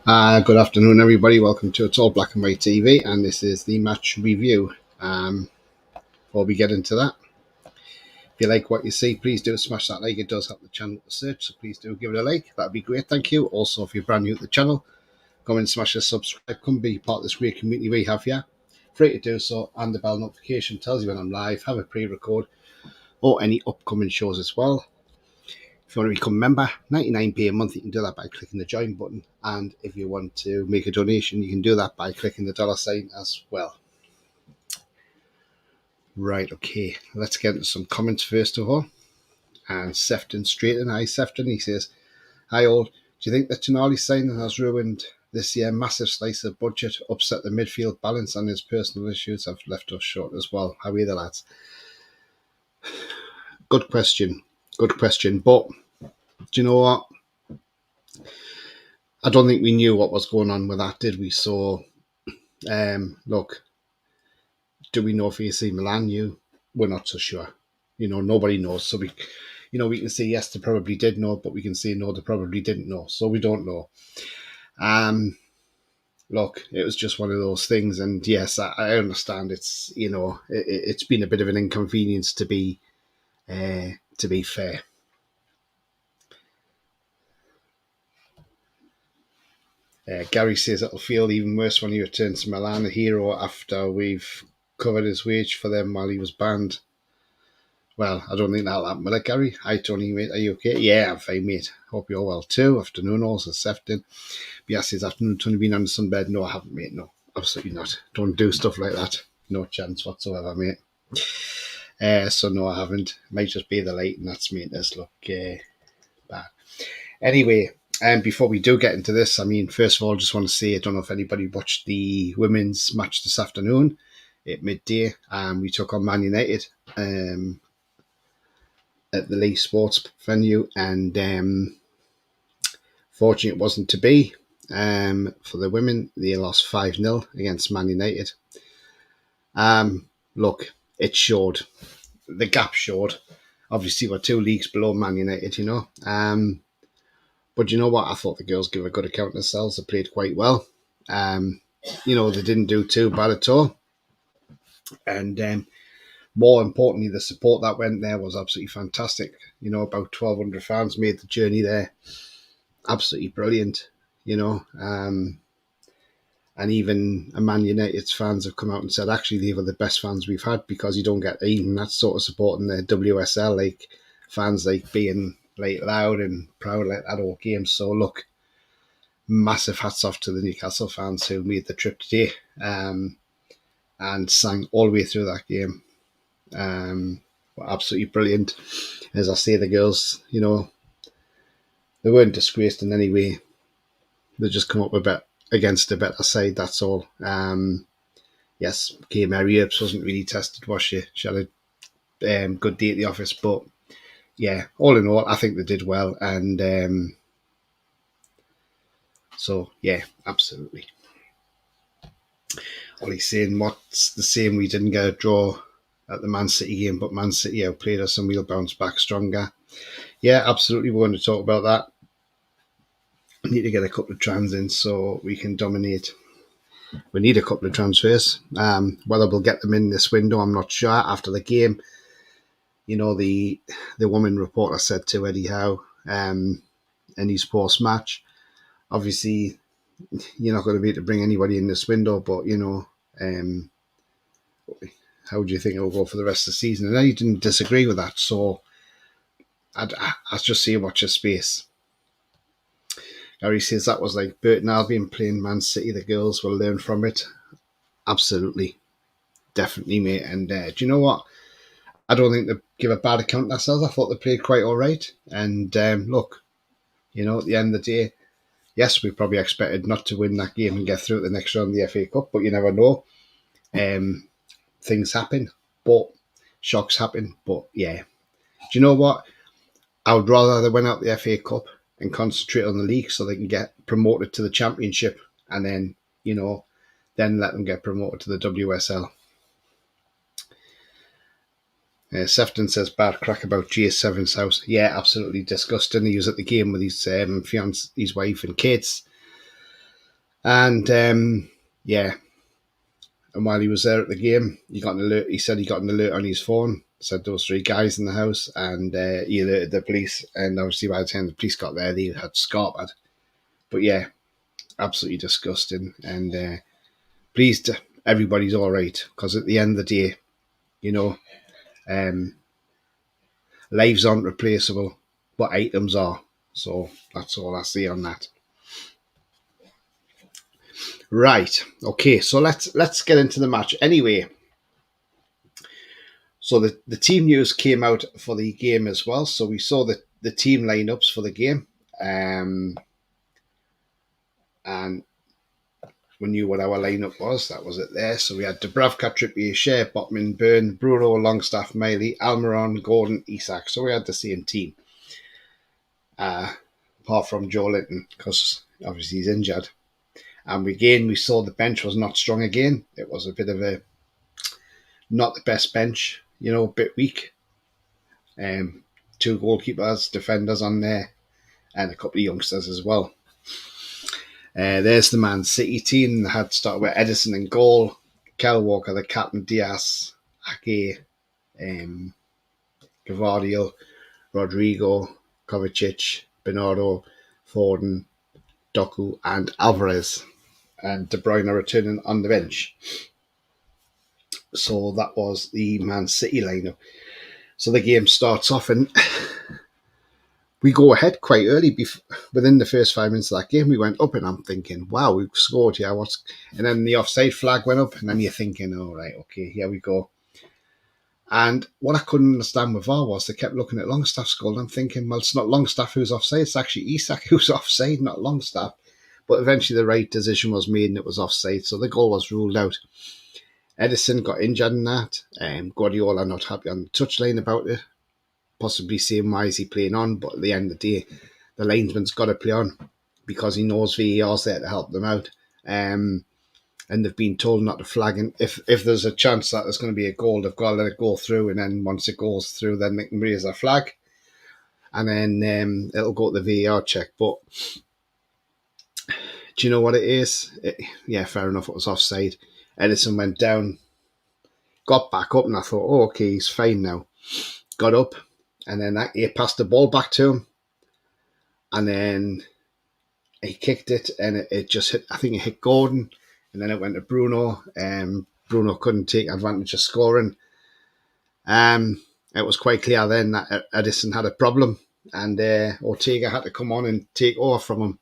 Good afternoon, everybody. Welcome to It's All Black and White TV, and this is the match review. Before we get into that, if you like what you see, please do smash that like. It does help the channel to search, so please do give it a like. That'd be great. Thank you. Also, if you're brand new to the channel, come and smash the subscribe. Come be part of this great community we have here. Free to do so, and the bell notification tells you when I'm live, have a pre-record, or any upcoming shows as well. If you want to become a member, 99p a month, you can do that by clicking the join button. And if you want to make a donation, you can do that by clicking the dollar sign as well. Right, okay, let's get into some comments first of all. And Sefton Straighten, hi Sefton, he says, hi all, do you think that Tonali's signing has ruined this year? Massive slice of budget, upset the midfield balance, and his personal issues have left us short as well. How are you, the lads? Good question, but do you know what? I don't think we knew what was going on with that, did we? So, look, do we know if AC Milan knew? We're not so sure. Nobody knows. So we can say yes, they probably did know, but we can say no, they probably didn't know. So we don't know. Look, it was just one of those things, and yes, I understand. It's been a bit of an inconvenience to be fair. Gary says it'll feel even worse when he returns to Milan, a hero, after we've covered his wage for them while he was banned. Well, I don't think that'll happen, will it, Gary? Hi, Tony, mate. Are you okay? Yeah, I'm fine, mate. Hope you're well too. Afternoon, also, Sefton. Yes, this afternoon, Tony, been on the sunbed? No, I haven't, mate. No, absolutely not. Don't do stuff like that. No chance whatsoever, mate. So, no, I haven't. It might just be the light, and that's made this look bad. Anyway, before we do get into this, first of all, I just want to say, I don't know if anybody watched the women's match this afternoon at midday. We took on Man United at the Leigh Sports venue, and fortunately it wasn't to be. For the women, they lost 5-0 against Man United. Look, it showed. The gap showed. Obviously, we're 2 leagues below Man United, but you know what? I thought the girls gave a good account of themselves. They played quite well. They didn't do too bad at all. And more importantly, the support that went there was absolutely fantastic. About 1,200 fans made the journey there. Absolutely brilliant, and even Man United's fans have come out and said, actually, they were the best fans we've had, because you don't get even that sort of support in the WSL, like fans like being like loud and proud like that all game. So look, massive hats off to the Newcastle fans who made the trip today and sang all the way through that game. Were absolutely brilliant. As I say, the girls, they weren't disgraced in any way. They just come up against a better side, that's all. Yes, Kay Mary Earps wasn't really tested, was she? She had a good day at the office, but yeah, all in all, I think they did well, and so yeah, absolutely. Ollie's saying, what's the same? We didn't get a draw at the Man City game, but Man City outplayed us and we'll bounce back stronger. Yeah, absolutely. We're going to talk about that. We need to get a couple of trans in so we can dominate. We need a couple of transfers. Whether we'll get them in this window, I'm not sure. After the game, the woman reporter said to Eddie Howe in his post-match, obviously, you're not going to be able to bring anybody in this window, but, how do you think it'll go for the rest of the season? And he didn't disagree with that, so I'd just say watch your space. Gary says that was like Burton Albion playing Man City. The girls will learn from it. Absolutely. Definitely, mate. And do you know what? I don't think they give a bad account of themselves. I thought they played quite all right. And look, at the end of the day, yes, we probably expected not to win that game and get through to the next round of the FA Cup, but you never know. Things happen, but shocks happen. But yeah, do you know what? I would rather they went out the FA Cup and concentrate on the league so they can get promoted to the Championship, and then, then let them get promoted to the WSL. Sefton says, bad crack about GS7's house. Yeah, absolutely disgusting. He was at the game with his fiance, his wife and kids. And yeah, and while he was there at the game, he got an alert. He said he got an alert on his phone. Said there was 3 guys in the house, and he alerted the police. And obviously, by the time the police got there, they had scarpered. But yeah, absolutely disgusting. And pleased everybody's all right, because at the end of the day, you know, um, lives aren't replaceable, but items are. So that's all I say on that. Right. Okay. So let's get into the match anyway. So the team news came out for the game as well. So we saw the team lineups for the game, and we knew what our lineup was. That was it there. So we had Dubravka, Trippier, Shea, Botman, Byrne, Bruno, Longstaff, Miley, Almiron, Gordon, Isak. So we had the same team, apart from Joe Linton, because obviously he's injured. And we saw the bench was not strong again. It was a bit of a not the best bench, a bit weak. 2 goalkeepers, defenders on there, and a couple of youngsters as well. There's the Man City team. They had started with Edison in goal, Kyle Walker, the captain, Diaz, Ake, Gavardio, Rodrigo, Kovacic, Bernardo, Foden, Doku, and Alvarez. And De Bruyne returning on the bench. So that was the Man City lineup. So the game starts off, and we go ahead quite early. Within the first 5 minutes of that game, we went up, and I'm thinking, wow, we've scored, yeah, and then the offside flag went up, and then you're thinking, all right, okay, here we go. And what I couldn't understand with VAR was they kept looking at Longstaff's goal, and I'm thinking, well, it's not Longstaff who's offside, it's actually Isak who's offside, not Longstaff. But eventually the right decision was made, and it was offside, so the goal was ruled out. Edison got injured in that. Guardiola not happy on the touchline about it. Possibly saying why is he playing on, but at the end of the day, the linesman's got to play on because he knows VAR's there to help them out. And they've been told not to flag. And if there's a chance that there's going to be a goal, they've got to let it go through. And then once it goes through, then they can raise a flag. And then it'll go to the VAR check. But do you know what it is? Yeah, fair enough, it was offside. Edison went down, got back up, and I thought, oh, okay, he's fine now. Got up, and then he passed the ball back to him, and then he kicked it, and it just hit, I think it hit Gordon, and then it went to Bruno. Bruno couldn't take advantage of scoring. It was quite clear then that Edison had a problem, and Ortega had to come on and take over from him.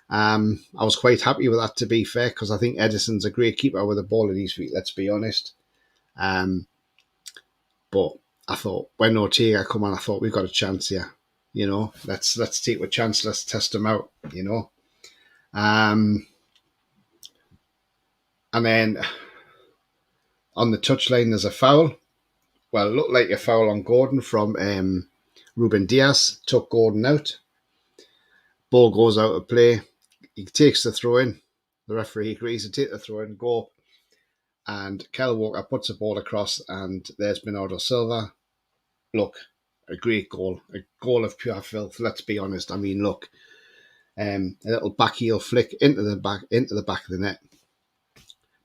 I was quite happy with that, to be fair, because I think Edison's a great keeper with a ball at his feet, let's be honest. But I thought when Ortega come on, I thought we've got a chance here. Let's take a chance, let's test him out, And then on the touchline, there's a foul. Well, it looked like a foul on Gordon from Ruben Diaz, took Gordon out. Ball goes out of play. He takes the throw in. The referee agrees to take the throw in, go. And Kyle Walker puts the ball across, and there's Bernardo Silva. Look, a great goal. A goal of pure filth, let's be honest. I mean, look. A little back heel flick into the back of the net.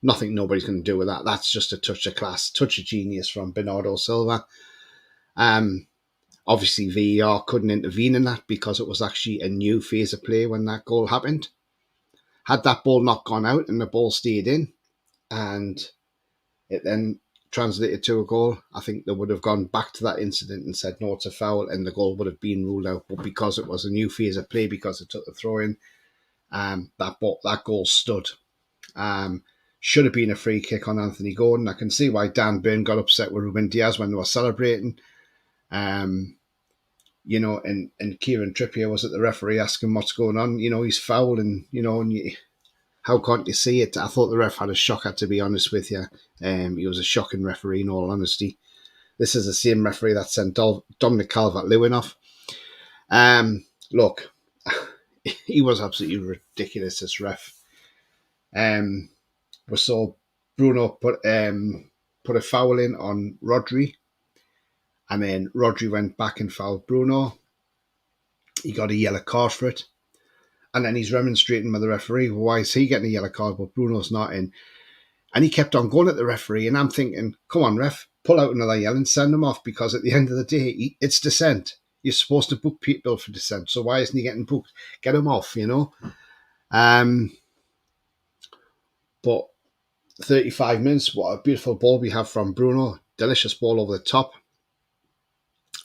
Nothing nobody's going to do with that. That's just a touch of class, touch of genius from Bernardo Silva. Obviously, VAR couldn't intervene in that because it was actually a new phase of play when that goal happened. Had that ball not gone out and the ball stayed in and it then translated to a goal, I think they would have gone back to that incident and said, no, it's a foul, and the goal would have been ruled out. But because it was a new phase of play, because it took the throw in, that goal stood. Should have been a free kick on Anthony Gordon. I can see why Dan Burn got upset with Ruben Diaz when they were celebrating. And Kieran Trippier was at the referee asking what's going on. He's fouled, and how can't you see it? I thought the ref had a shocker, to be honest with you. He was a shocking referee, in all honesty. This is the same referee that sent Dominic Calvert-Lewin off. Look, he was absolutely ridiculous, this ref. We saw Bruno put a foul in on Rodri, and then Rodri went back and fouled Bruno. He got a yellow card for it. And then he's remonstrating with the referee. Well, why is he getting a yellow card but Bruno's not in? And he kept on going at the referee. And I'm thinking, come on, ref, pull out another yellow and send him off, because at the end of the day, it's dissent. You're supposed to book people for dissent. So why isn't he getting booked? Get him off, you know? But 35 minutes, what a beautiful ball we have from Bruno. Delicious ball over the top.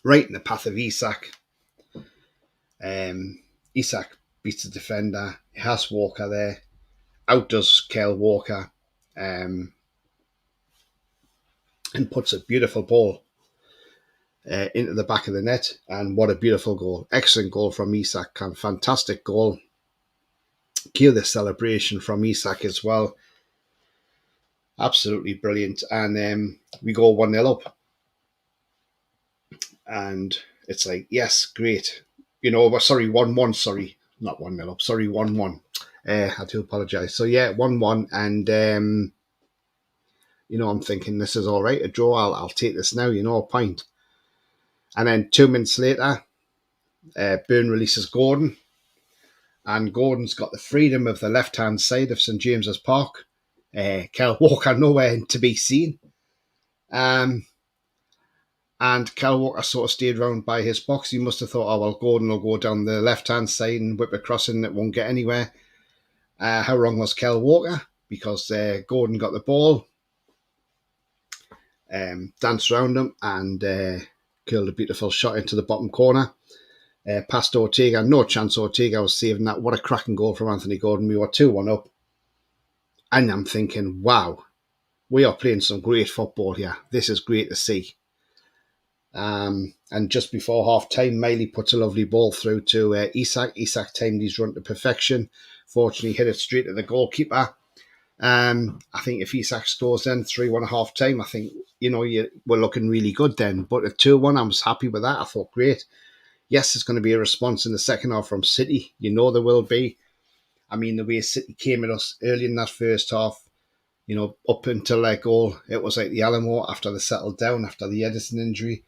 Right in the path of Isak. Isak beats the defender. He has Walker there. Outdoes Kyle Walker. And puts a beautiful ball into the back of the net. And what a beautiful goal. Excellent goal from Isak. Fantastic goal. Cue the celebration from Isak as well. Absolutely brilliant. And we go 1-0 up. And it's like, yes, great. You know, sorry, 1-1, sorry. Not 1-0 up, sorry, 1-1. I do apologise. So, yeah, 1-1. And, you know, I'm thinking this is all right. A draw, I'll take this now, you know, a point. And then 2 minutes later, Byrne releases Gordon. And Gordon's got the freedom of the left-hand side of St James's Park. Kyle Walker nowhere to be seen. And Kyle Walker sort of stayed round by his box. He must have thought, oh, well, Gordon will go down the left-hand side and whip across and it won't get anywhere. How wrong was Kyle Walker? Because Gordon got the ball, danced around him and curled a beautiful shot into the bottom corner. Past Ortega, no chance Ortega was saving that. What a cracking goal from Anthony Gordon. We were 2-1 up. And I'm thinking, wow, we are playing some great football here. This is great to see. And just before half-time, Miley puts a lovely ball through to Isak. Isak timed his run to perfection. Fortunately, hit it straight at the goalkeeper. I think if Isak scores then 3-1 at half-time, I think, you know, we're looking really good then. But at 2-1, I was happy with that. I thought, great. Yes, there's going to be a response in the second half from City. You know there will be. I mean, the way City came at us early in that first half, you know, up until their goal, it was like the Alamo after they settled down, after the Edison injury.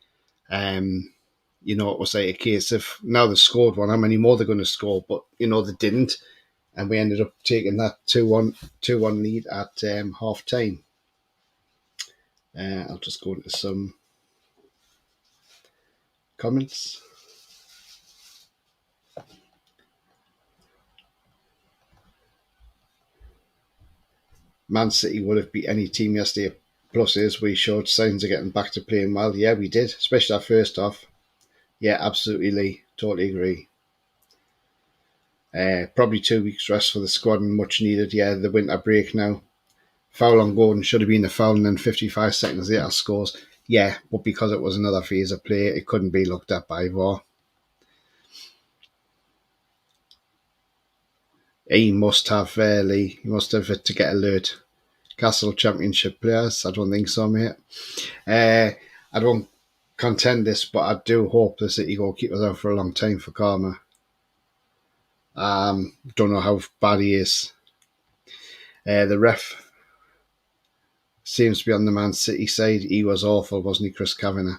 You know, it was like a case of now they've scored one, how many more they're going to score? But, you know, they didn't. And we ended up taking that 2-1 lead at half-time. I'll just go into some comments. Man City would have beat any team yesterday. Plus is we showed signs of getting back to playing well. Yeah, we did, especially that first half. Yeah, absolutely, Lee. Totally agree. Probably 2 weeks rest for the squad and much needed. Yeah, the winter break now. Foul on Gordon should have been a foul and then 55 seconds later scores. Yeah, but because it was another phase of play, it couldn't be looked at by VAR. He must have, Lee. He must have it to get alert. Castle Championship players? I don't think so, mate. I don't contend this, but I do hope the City goalkeeper's out for a long time for karma. Don't know how bad he is. The ref seems to be on the Man City side. He was awful, wasn't he, Chris Kavanagh?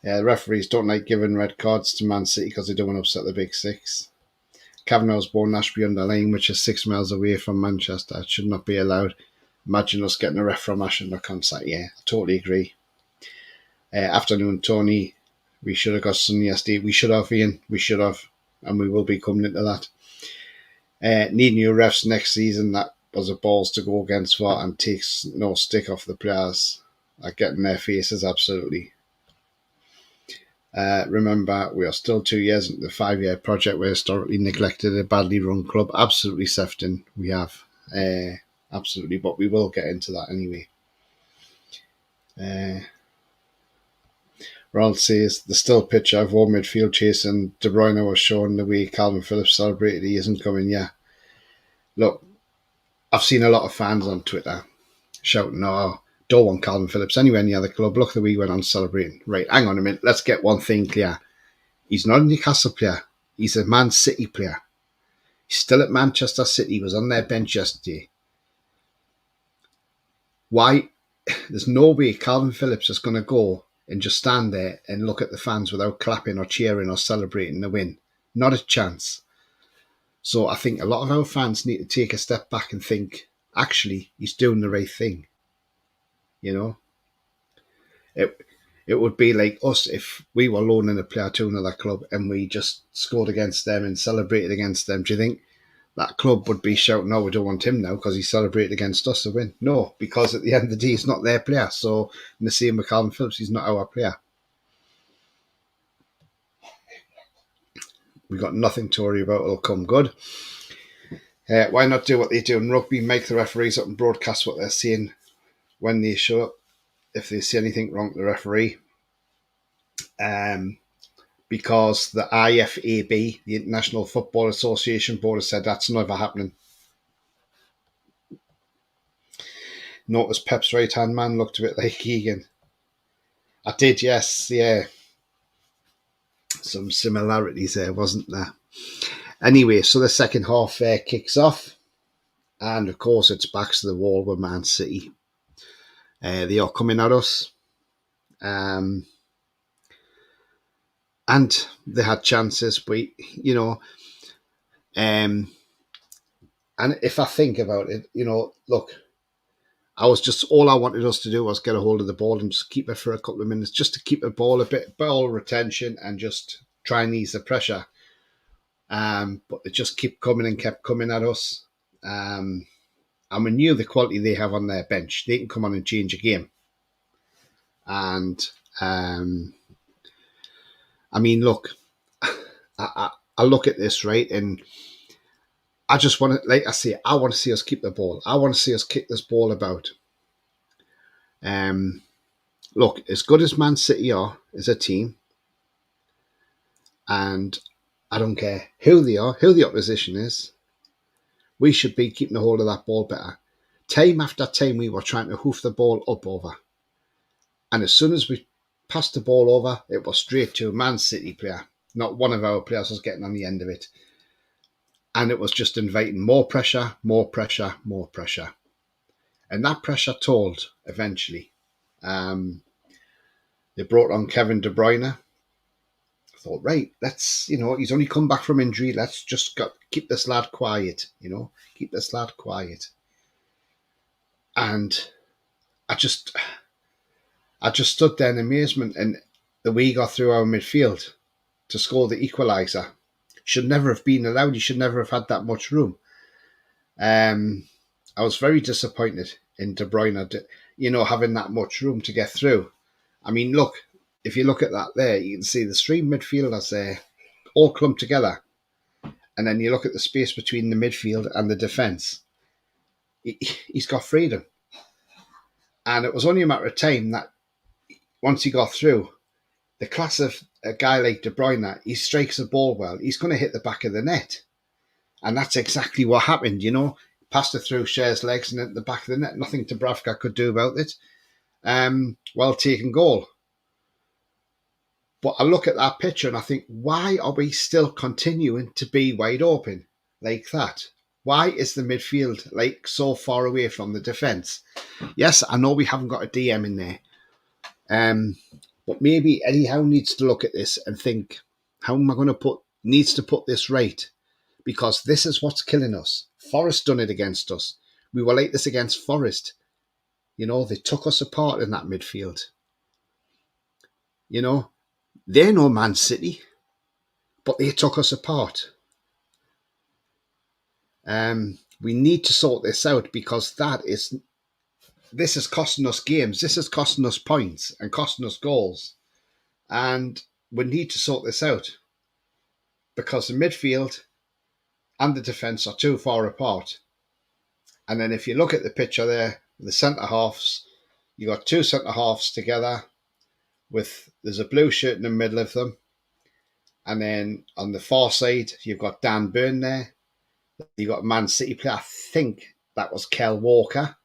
The referees don't like giving red cards to Man City because they don't want to upset the Big Six. Kavanagh was born in Ashby-under-Lyne, which is 6 miles away from Manchester. It should not be allowed. Imagine us getting a ref from Ashby-under-Lyne. Yeah, I totally agree. Afternoon, Tony. We should have got some yesterday. We should have, Ian. We should have. And we will be coming into that. Need new refs next season. That was a balls to go against VAR and takes no stick off the players. Like getting their faces, absolutely. Remember, we are still 2 years into the 5-year project. We're historically neglected, a badly run club. Absolutely, Sefton, we have. Absolutely, but we will get into that anyway. Ronald says, the still picture of war midfield chasing De Bruyne was showing the way Calvin Phillips celebrated. He isn't coming, yeah. Look, I've seen a lot of fans on Twitter shouting, oh, don't want Calvin Phillips anywhere near the club. Look the way he went on celebrating. Right, hang on a minute. Let's get one thing clear. He's not a Newcastle player. He's a Man City player. He's still at Manchester City. He was on their bench yesterday. Why? There's no way Calvin Phillips is going to go and just stand there and look at the fans without clapping or cheering or celebrating the win. Not a chance. So I think a lot of our fans need to take a step back and think, actually, he's doing the right thing. You know, it it would be like us if we were loaning a player to another club and we just scored against them and celebrated against them. Do you think that club would be shouting, "No, we don't want him now because he celebrated against us to win"? No, because at the end of the day, he's not their player. So in the same with Calvin Phillips, he's not our player. We got nothing to worry about. It'll come good. Why not do what they do in rugby? Make the referees up and broadcast what they're saying when they show up. If they see anything wrong with the referee, because the IFAB, the International Football Association Board, has said that's never happening. Notice Pep's right hand man looked a bit like Keegan. I did, yes, yeah. Some similarities there, wasn't there? Anyway, so the second half kicks off, and of course it's backs to the wall with Man City. They are coming at us, and they had chances, but and if I think about it, look, all I wanted us to do was get a hold of the ball and just keep it for a couple of minutes, just to keep the ball a bit ball retention and just try and ease the pressure. But they just kept coming at us. And we knew the quality they have on their bench. They can come on and change a game. And I mean, look, I look at this, right, and I just want to, like I say, I want to see us keep the ball. I want to see us kick this ball about. Look, as good as Man City are as a team, and I don't care who they are, who the opposition is, we should be keeping a hold of that ball better. Time after time, we were trying to hoof the ball up over. And as soon as we passed the ball over, it was straight to a Man City player. Not one of our players was getting on the end of it. And it was just inviting more pressure, more pressure, more pressure. And that pressure told eventually. They brought on Kevin De Bruyne. I thought, right, let's, he's only come back from injury. Let's just keep this lad quiet, keep this lad quiet. And I just stood there in amazement, and the way he got through our midfield to score the equaliser should never have been allowed. He should never have had that much room. I was very disappointed in De Bruyne, having that much room to get through. I mean, look, if you look at that there, you can see the three midfielders there all clumped together. And then you look at the space between the midfield and the defence. He's got freedom. And it was only a matter of time that once he got through, the class of a guy like De Bruyne, he strikes the ball well. He's going to hit the back of the net. And that's exactly what happened, Passed it through Cher's legs and at the back of the net. Nothing Dubravka could do about it. Well taken goal. But I look at that picture and I think, why are we still continuing to be wide open like that? Why is the midfield so far away from the defence? Yes, I know we haven't got a DM in there. But maybe Eddie Howe needs to look at this and think, how am I going to needs to put this right? Because this is what's killing us. Forest done it against us. We were like this against Forest. They took us apart in that midfield. They're no Man City, but they took us apart. We need to sort this out, because this is costing us games. This is costing us points and costing us goals. And we need to sort this out, because the midfield and the defence are too far apart. And then if you look at the picture there, the centre halves, you got two centre halves together there's a blue shirt in the middle of them. And then on the far side, you've got Dan Burn there. You've got a Man City player, I think that was Kel Walker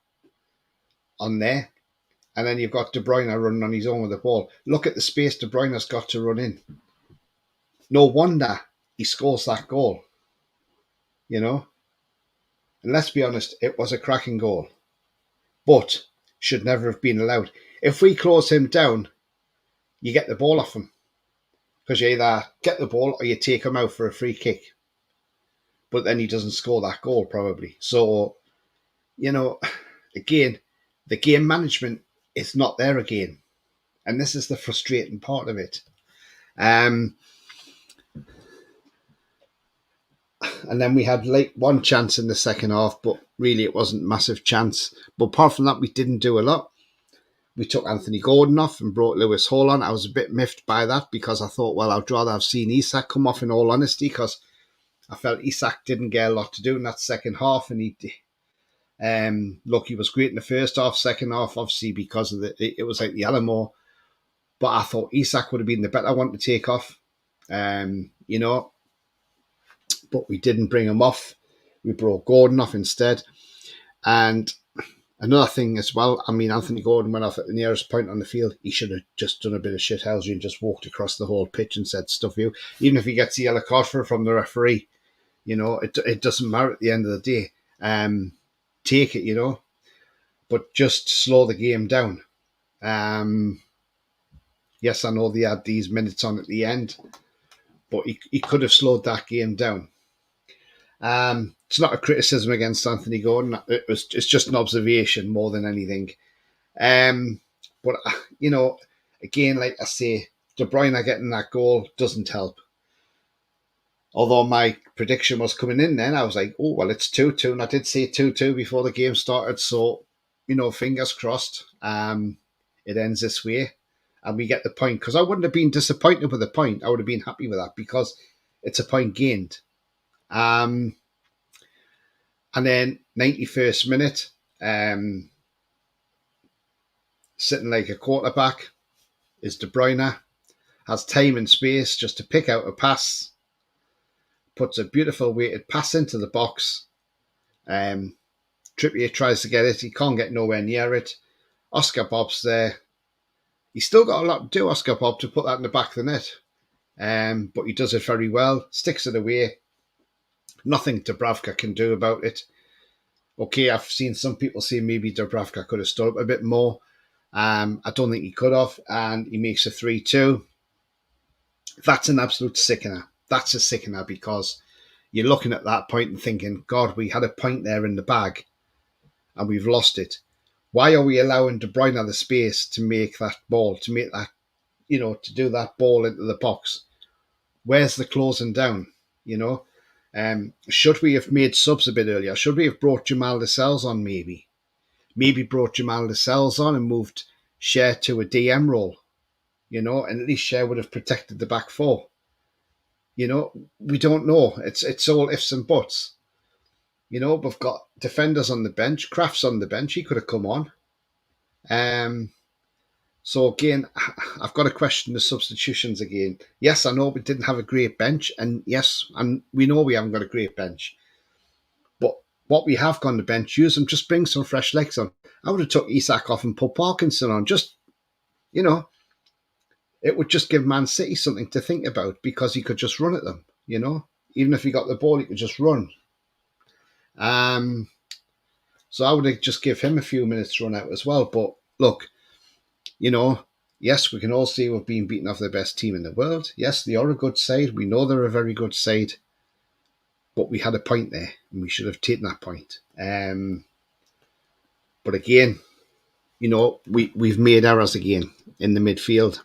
on there. And then you've got De Bruyne running on his own with the ball. Look at the space De Bruyne's got to run in. No wonder he scores that goal. And let's be honest, it was a cracking goal. But should never have been allowed. If we close him down, you get the ball off him. Because you either get the ball or you take him out for a free kick. but then he doesn't score that goal probably. So, you know, again, the game management is not there again. And this is the frustrating part of it. And then we had like one chance in the second half, but really it wasn't a massive chance. But apart from that, we didn't do a lot. We took Anthony Gordon off and brought Lewis Hall on. I was a bit miffed by that because I thought, well, I'd rather have seen Isak come off in all honesty, because I felt Isak didn't get a lot to do in that second half. And look, he was great in the first half, second half, obviously because of it was like the Alamo. But I thought Isak would have been the better one to take off, you know. But we didn't bring him off. We brought Gordon off instead. And another thing as well, I mean, Anthony Gordon went off at the nearest point on the field. He should have just done a bit of shithousery and just walked across the whole pitch and said, stuff you. Even if he gets the yellow card from the referee, you know, it doesn't matter at the end of the day. Take it, you know, but just slow the game down. Yes, I know they had these minutes on at the end, but he could have slowed that game down. It's not a criticism against Anthony Gordon. It's just an observation more than anything. But, you know, again, like I say, De Bruyne getting that goal doesn't help. Although my prediction was coming in then, I was like, oh, well, it's 2-2. And I did say 2-2 before the game started. So, you know, fingers crossed, it ends this way and we get the point. Because I wouldn't have been disappointed with the point. I would have been happy with that because it's a point gained. And then 91st minute, sitting like a quarterback is De Bruyne. Has time and space just to pick out a pass. Puts a beautiful weighted pass into the box. Trippier tries to get it. He can't get nowhere near it. Oscar Bob's there. He's still got a lot to do, Oscar Bob, to put that in the back of the net. But he does it very well. Sticks it away. Nothing Dubravka can do about it. Okay, I've seen some people say maybe Dubravka could have stood up a bit more. I don't think he could have. And he makes a 3-2. That's an absolute sickener. That's a sickener because you're looking at that point and thinking, God, we had a point there in the bag and we've lost it. Why are we allowing De Bruyne the space to make that ball, to make that, you know, to do that ball into the box? Where's the closing down, you know? Should we have made subs a bit earlier? Should we have brought Jamal Lascelles on maybe? Maybe brought Jamal Lascelles on and moved Cher to a DM role, you know, and at least Cher would have protected the back four. You know, we don't know. It's all ifs and buts. You know, we've got defenders on the bench. Kraft's on the bench. He could have come on. So again, I've got to question the substitutions again. Yes, I know we didn't have a great bench, and yes, and we know we haven't got a great bench. But what we have got on the bench, use them. Just bring some fresh legs on. I would have took Isak off and put Parkinson on. Just, you know, it would just give Man City something to think about because he could just run at them, you know. Even if he got the ball, he could just run. So I would just give him a few minutes to run out as well. But look, you know, yes, we can all see we've been beaten off the best team in the world. Yes, they are a good side. We know they're a very good side. But we had a point there and we should have taken that point. But again, you know, we've made errors again in the midfield.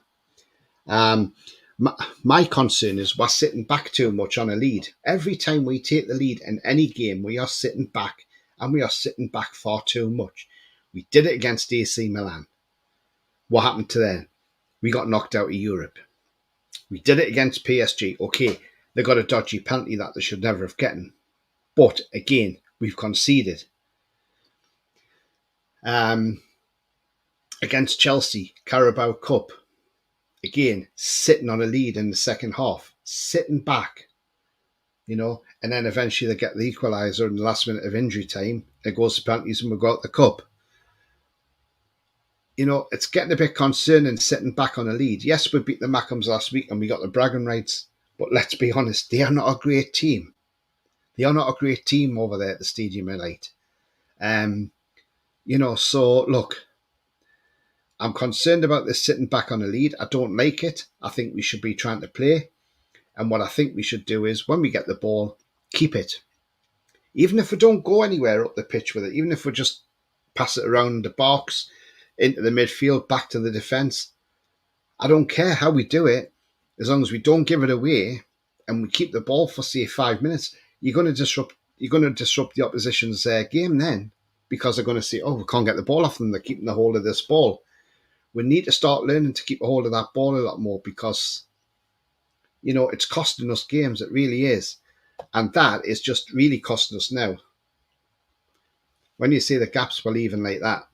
My concern is we're sitting back too much on a lead. Every time we take the lead in any game, we are sitting back, and we are sitting back far too much. We did it against AC Milan. What happened to them? We got knocked out of Europe. We did it against PSG. Okay, they got a dodgy penalty that they should never have gotten. But again, we've conceded. Against Chelsea, Carabao Cup. Again, sitting on a lead in the second half, sitting back, you know, and then eventually they get the equaliser in the last minute of injury time. It goes to penalties and we got the cup. You know, it's getting a bit concerning sitting back on a lead. Yes, we beat the Mackhams last week and we got the bragging rights, but let's be honest, they are not a great team. They are not a great team over there at the Stadium of Light. You know, so look, I'm concerned about this sitting back on a lead. I don't like it. I think we should be trying to play. And what I think we should do is when we get the ball, keep it. Even if we don't go anywhere up the pitch with it, even if we just pass it around the box, into the midfield, back to the defence, I don't care how we do it, as long as we don't give it away and we keep the ball for say 5 minutes. You're going to disrupt. You're going to disrupt the opposition's game then, because they're going to say, "Oh, we can't get the ball off them. They're keeping the hold of this ball." We need to start learning to keep a hold of that ball a lot more, because it's costing us games. It really is, and that is just really costing us now. When you see the gaps we're leaving like that,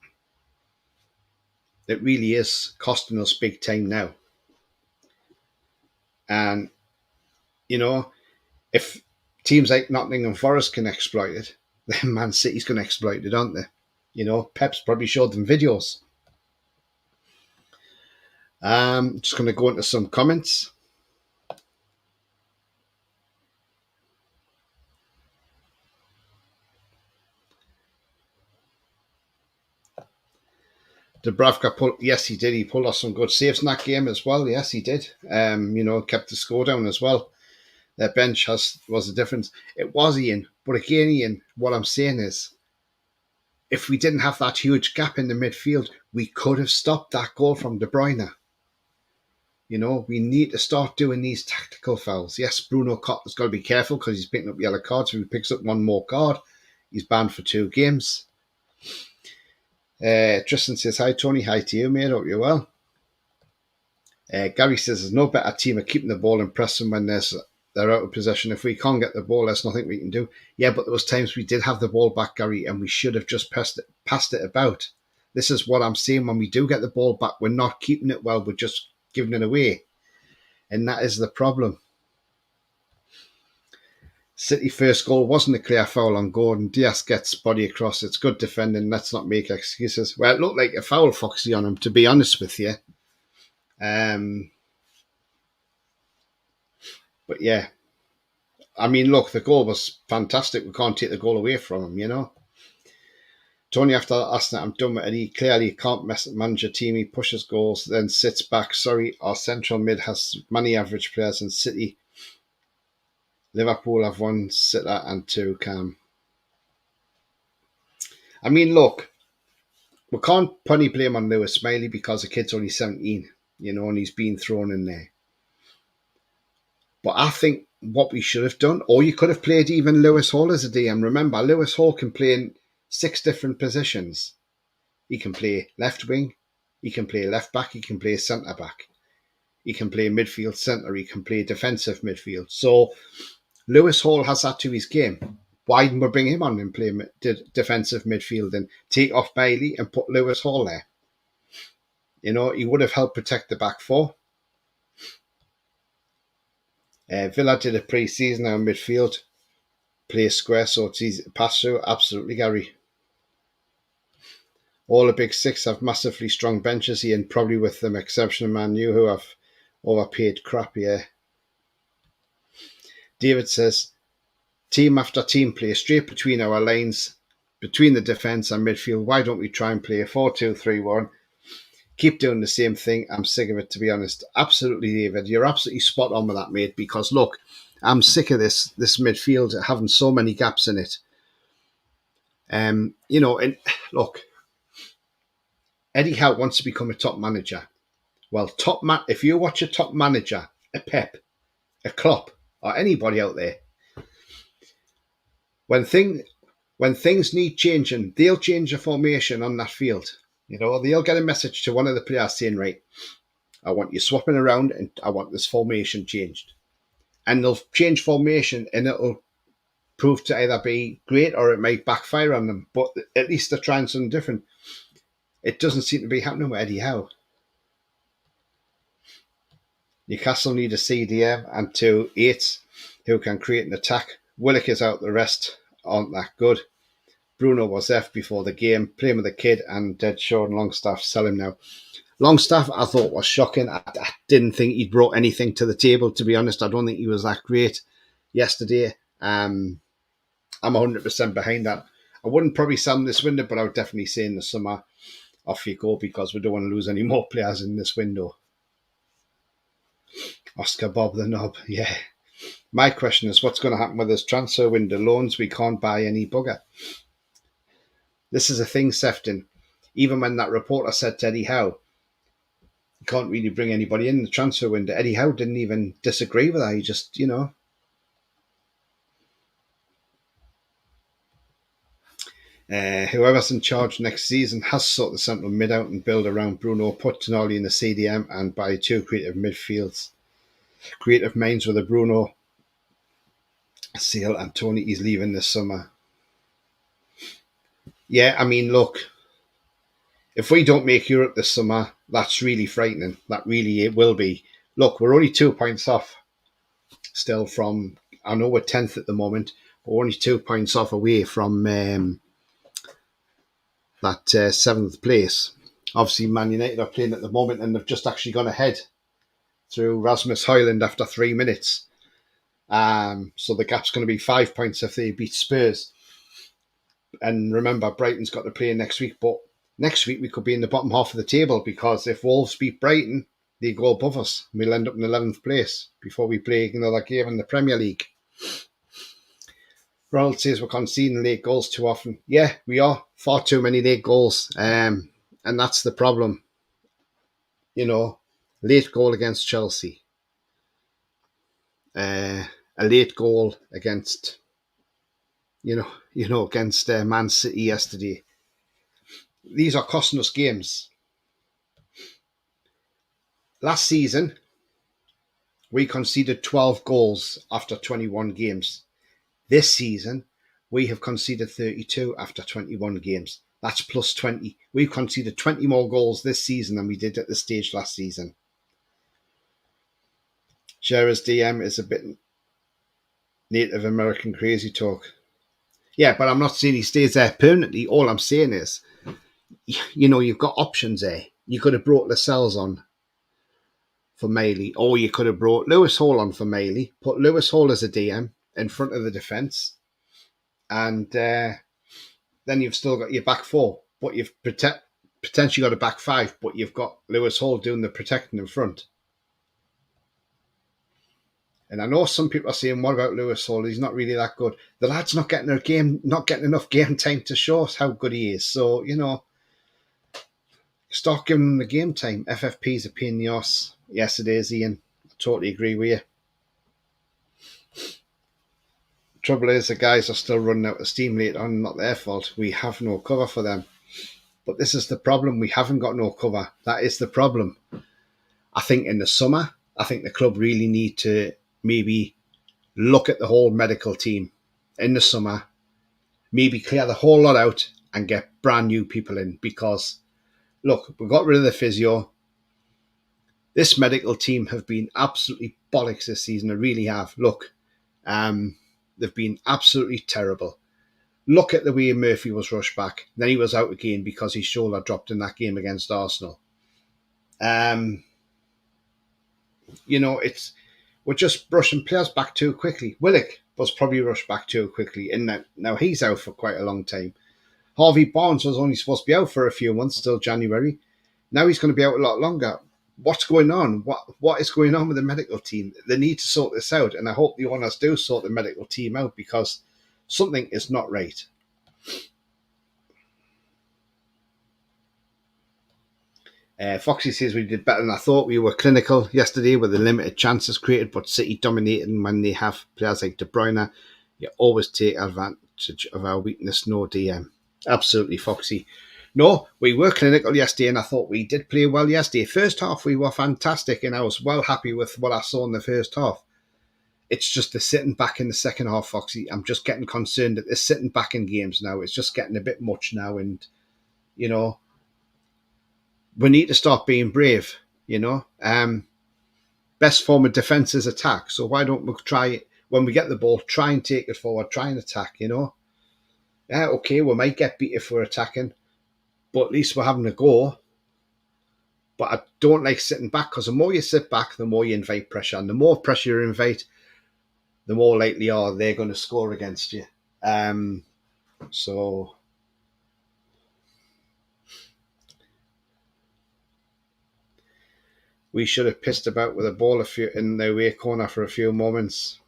it really is costing us big time now. And if teams like Nottingham Forest can exploit it, then Man City's going to exploit it, aren't they? Pep's probably showed them videos. Just going to go into some comments. Dubravka yes, he did. He pulled off some good saves in that game as well. Yes, he did. Kept the score down as well. Their bench was a difference. It was Ian, but again, Ian, what I'm saying is, if we didn't have that huge gap in the midfield, we could have stopped that goal from De Bruyne. We need to start doing these tactical fouls. Yes, Bruno Cotton's got to be careful because he's picking up yellow cards. If he picks up one more card, he's banned for 2 games. Tristan says, hi, Tony. Hi to you, mate. Hope you're well. Gary says, there's no better team at keeping the ball and pressing when they're out of possession. If we can't get the ball, there's nothing we can do. Yeah, but there was times we did have the ball back, Gary, and we should have just passed it about. This is what I'm saying. When we do get the ball back, we're not keeping it well. We're just giving it away. And that is the problem. City first goal wasn't a clear foul on Gordon. Diaz gets body across. It's good defending. Let's not make excuses. Well, it looked like a foul, Foxy, on him, to be honest with you. But yeah, I mean, look, the goal was fantastic. We can't take the goal away from him, Tony, after last night, I'm done with it. He clearly can't manage a team. He pushes goals, then sits back. Sorry, our central mid has many average players in City. Liverpool have 1 sitter and 2 calm. I mean, look, we can't put any blame on Lewis Smiley because the kid's only 17, and he's been thrown in there. But I think what we should have done, or you could have played even Lewis Hall as a DM. Remember, Lewis Hall can play in 6 different positions. He can play left wing, he can play left back, he can play centre back, he can play midfield centre, he can play defensive midfield. So Lewis Hall has that to his game. Why didn't we bring him on and play defensive midfield and take off Bailey and put Lewis Hall there? He would have helped protect the back 4. Villa did a pre-season now in midfield. Play square, so it's easy to pass through. Absolutely, Gary. All the big 6 have massively strong benches here, and probably with them exception of Man U, who have overpaid crap here. David says, team after team play straight between our lines, between the defence and midfield. Why don't we try and play a 4-2-3-1? Keep doing the same thing. I'm sick of it, to be honest. Absolutely, David. You're absolutely spot on with that, mate, because, look, I'm sick of this midfield having so many gaps in it. And look, Eddie Howe wants to become a top manager. Well, if you watch a top manager, a Pep, a Klopp, or anybody out there, when things need changing, they'll change the formation on that field. They'll get a message to one of the players saying, right, I want you swapping around and I want this formation changed. And they'll change formation and it'll prove to either be great or it might backfire on them. But at least they're trying something different. It doesn't seem to be happening with Eddie Howe. Newcastle need a CDM and 2 8s who can create an attack. Willock is out, the rest aren't that good. Bruno was F before the game, playing with the kid, and dead sure and Longstaff sell him now. Longstaff I thought was shocking. I didn't think he'd brought anything to the table, to be honest. I don't think he was that great yesterday. I'm 100% behind that. I wouldn't probably sell him this window, but I would definitely say in the summer, off you go, because we don't want to lose any more players in this window. Oscar Bob the Knob, yeah. My question is, what's going to happen with this transfer window? Loans, we can't buy any bugger. This is a thing, Sefton. Even when that reporter said to Eddie Howe, you can't really bring anybody in the transfer window, Eddie Howe didn't even disagree with that. He just, whoever's in charge next season has to sort the central mid out and build around Bruno, put Tonali in the CDM and buy two creative midfields. Creative minds with a Bruno, Seal and Tony. He's leaving this summer. Yeah, I mean, look, if we don't make Europe this summer, that's really frightening. That really it will be. Look, we're only 2 points off still from, I know we're 10th at the moment, but we're only 2 points off away from that 7th place. Obviously, Man United are playing at the moment and they've just actually gone ahead through Rasmus Højlund after 3 minutes. So the gap's going to be 5 points if they beat Spurs. And remember, Brighton's got to play next week, but next week we could be in the bottom half of the table because if Wolves beat Brighton, they go above us. We'll end up in 11th place before we play another game in the Premier League. Ronald says we're conceding late goals too often. Yeah, we are. Far too many late goals. And that's the problem. Late goal against Chelsea. A late goal against, against Man City yesterday. These are costing us games. Last season, we conceded 12 goals after 21 games. This season, we have conceded 32 after 21 games. That's plus 20. We've conceded 20 more goals this season than we did at the stage last season. Shara's DM is a bit Native American crazy talk. Yeah, but I'm not saying he stays there permanently. All I'm saying is, you've got options there. You could have brought Lascelles on for Maley, or you could have brought Lewis Hall on for Maley, put Lewis Hall as a DM in front of the defence, and then you've still got your back four, but you've potentially got a back five, but you've got Lewis Hall doing the protecting in front. And I know some people are saying, "What about Lewis Hall? He's not really that good." The lad's not getting enough game time to show us how good he is. So start giving him the game time. FFP's a pain in the arse. Yes, it is, Ian. I totally agree with you. Trouble is, the guys are still running out of steam later on. Not their fault. We have no cover for them. But this is the problem. We haven't got no cover. That is the problem. I think in the summer, I think the club really need to maybe look at the whole medical team in the summer, maybe clear the whole lot out and get brand new people in. Because, look, we got rid of the physio. This medical team have been absolutely bollocks this season. They really have. Look, they've been absolutely terrible. Look at the way Murphy was rushed back. Then he was out again because his shoulder dropped in that game against Arsenal. We're just brushing players back too quickly. Willock was probably rushed back too quickly, and now he's out for quite a long time. Harvey Barnes was only supposed to be out for a few months, till January. Now he's going to be out a lot longer. What's going on? What is going on with the medical team? They need to sort this out, and I hope the owners do sort the medical team out because something is not right. Foxy says we did better than I thought. We were clinical yesterday with the limited chances created, but City dominating when they have players like De Bruyne. You always take advantage of our weakness. No DM. Absolutely, Foxy. No, we were clinical yesterday, and I thought we did play well yesterday. First half, we were fantastic, and I was well happy with what I saw in the first half. It's just the sitting back in the second half, Foxy. I'm just getting concerned that this sitting back in games now. It's just getting a bit much now, and we need to start being brave. Best form of defence is attack. So why don't we try, when we get the ball, try and take it forward, try and attack, Yeah, okay, we might get beat if we're attacking, but at least we're having a go. But I don't like sitting back because the more you sit back, the more you invite pressure. And the more pressure you invite, the more likely are they're going to score against you. So we should have pissed about with a ball in the away corner for a few moments.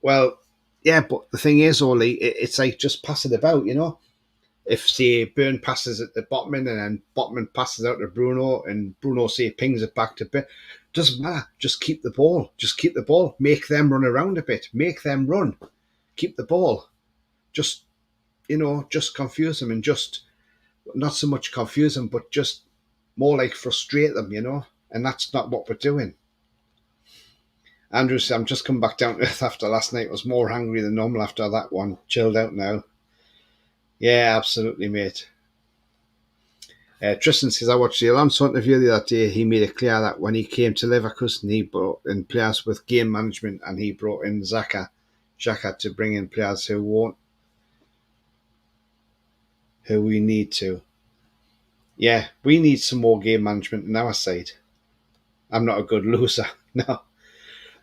Well, yeah, but the thing is, Oli, it's like just pass it about, If, say, Burn passes at the Botman and then Botman passes out to Bruno and Bruno, say, pings it back to Burn, doesn't matter. Just keep the ball. Just keep the ball. Make them run around a bit. Make them run. Keep the ball. Just, just confuse them and just not so much confuse them, but just more like frustrate them, And that's not what we're doing. Andrew said, I'm just come back down to earth after last night. I was more hungry than normal after that one. Chilled out now. Yeah, absolutely, mate. Tristan says, I watched the Alonso interview the other day. He made it clear that when he came to Leverkusen, he brought in players with game management and he brought in Xhaka to bring in players who we need to. Yeah, we need some more game management on our side. I'm not a good loser. No.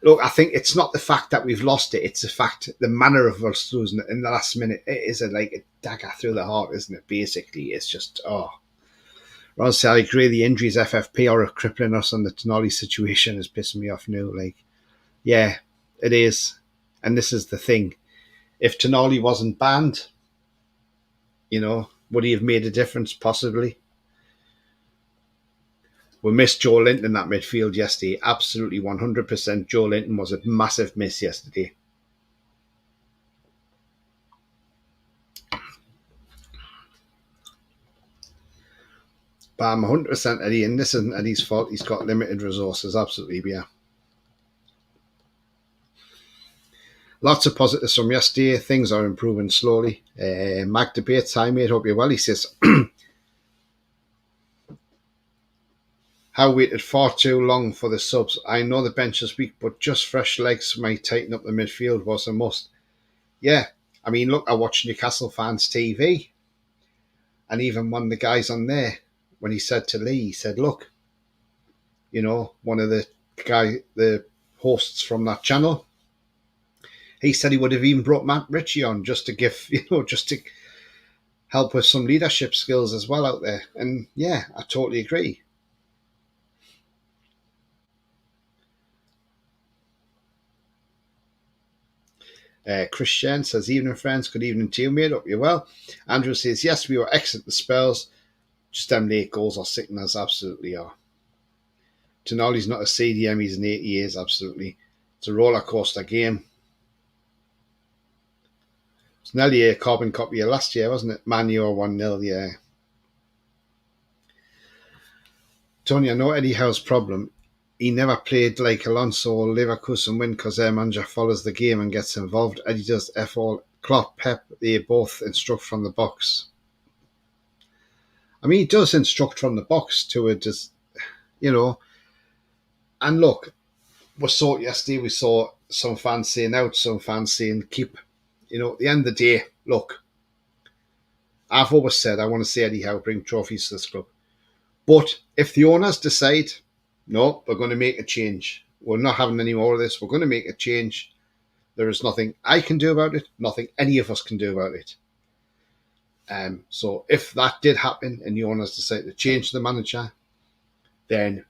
Look, I think it's not the fact that we've lost it. It's the manner of us losing it in the last minute. It is like a dagger through the heart, isn't it? Basically, it's just, Honestly, I agree. The injuries FFP are crippling us, and the Tonali situation is pissing me off now. Yeah, it is. And this is the thing. If Tonali wasn't banned, would he have made a difference? Possibly. We missed Joe Linton in that midfield yesterday. Absolutely 100%. Joe Linton was a massive miss yesterday. But I'm 100% Eddie, and this isn't Eddie's fault. He's got limited resources, absolutely, yeah. Lots of positives from yesterday. Things are improving slowly. Mac Debates, hi mate, hope you're well. He says, how waited far too long for the subs. I know the bench is weak, but just fresh legs might tighten up the midfield was a must. Yeah, I mean, look, I watched Newcastle fans TV, and even one of the guys on there, when he said to Lee, he said, look, one of the hosts from that channel, he said he would have even brought Matt Ritchie on just to give, just to help with some leadership skills as well out there. And yeah, I totally agree. Christian says, evening friends, good evening to you, mate. Hope you're well. Andrew says, yes, we were excellent the spells. Just them late goals are sickening us, absolutely are. Tonali's not a CDM, he's an 8 years, absolutely. It's a roller coaster game. It's nearly a carbon copy of last year, wasn't it? Man U 1-0, yeah. Tony, I know Eddie Howe's problem. He never played like Alonso or Leverkusen win because their manager follows the game and gets involved. Eddie does F all. Klopp, Pep, they both instruct from the box. I mean, he does instruct from the box to it, just, And look, we saw it yesterday. We saw some fans saying out, some fans saying keep. At the end of the day, look, I've always said I want to see Eddie Howe bring trophies to this club. But if the owners decide, no, we're going to make a change. We're not having any more of this. We're going to make a change. There is nothing I can do about it. Nothing any of us can do about it. So if that did happen and the owners decide to change the manager, then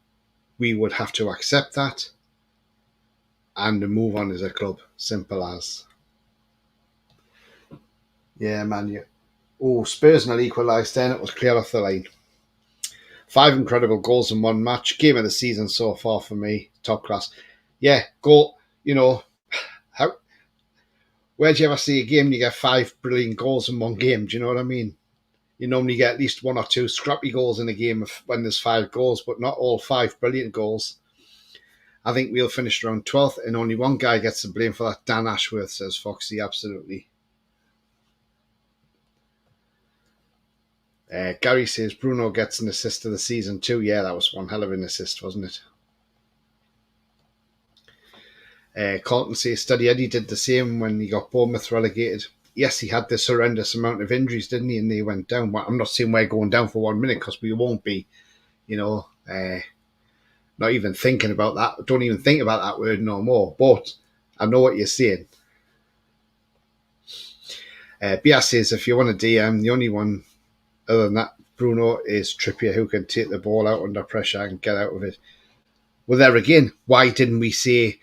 we would have to accept that and move on as a club. Simple as. Yeah, man. Yeah. Oh, Spurs not equalised then. It was clear off the line. 5 incredible goals in one match. Game of the season so far for me. Top class. Yeah, goal. Where do you ever see a game and you get 5 brilliant goals in one game? Do you know what I mean? You normally get at least 1 or 2 scrappy goals in a game when there's 5 goals, but not all 5 brilliant goals. I think we'll finish around 12th, and only one guy gets the blame for that. Dan Ashworth, says Foxy, absolutely. Gary says Bruno gets an assist of the season too. Yeah, that was one hell of an assist, wasn't it? Colton says Steady Eddie did the same when he got Bournemouth relegated. Yes, he had this horrendous amount of injuries, didn't he? And they went down. I'm not saying we're going down for 1 minute because we won't be, not even thinking about that. Don't even think about that word no more. But I know what you're saying. BR says if you want a DM, the only one other than that, Bruno, is Trippier, who can take the ball out under pressure and get out of it. Well, there again, why didn't we say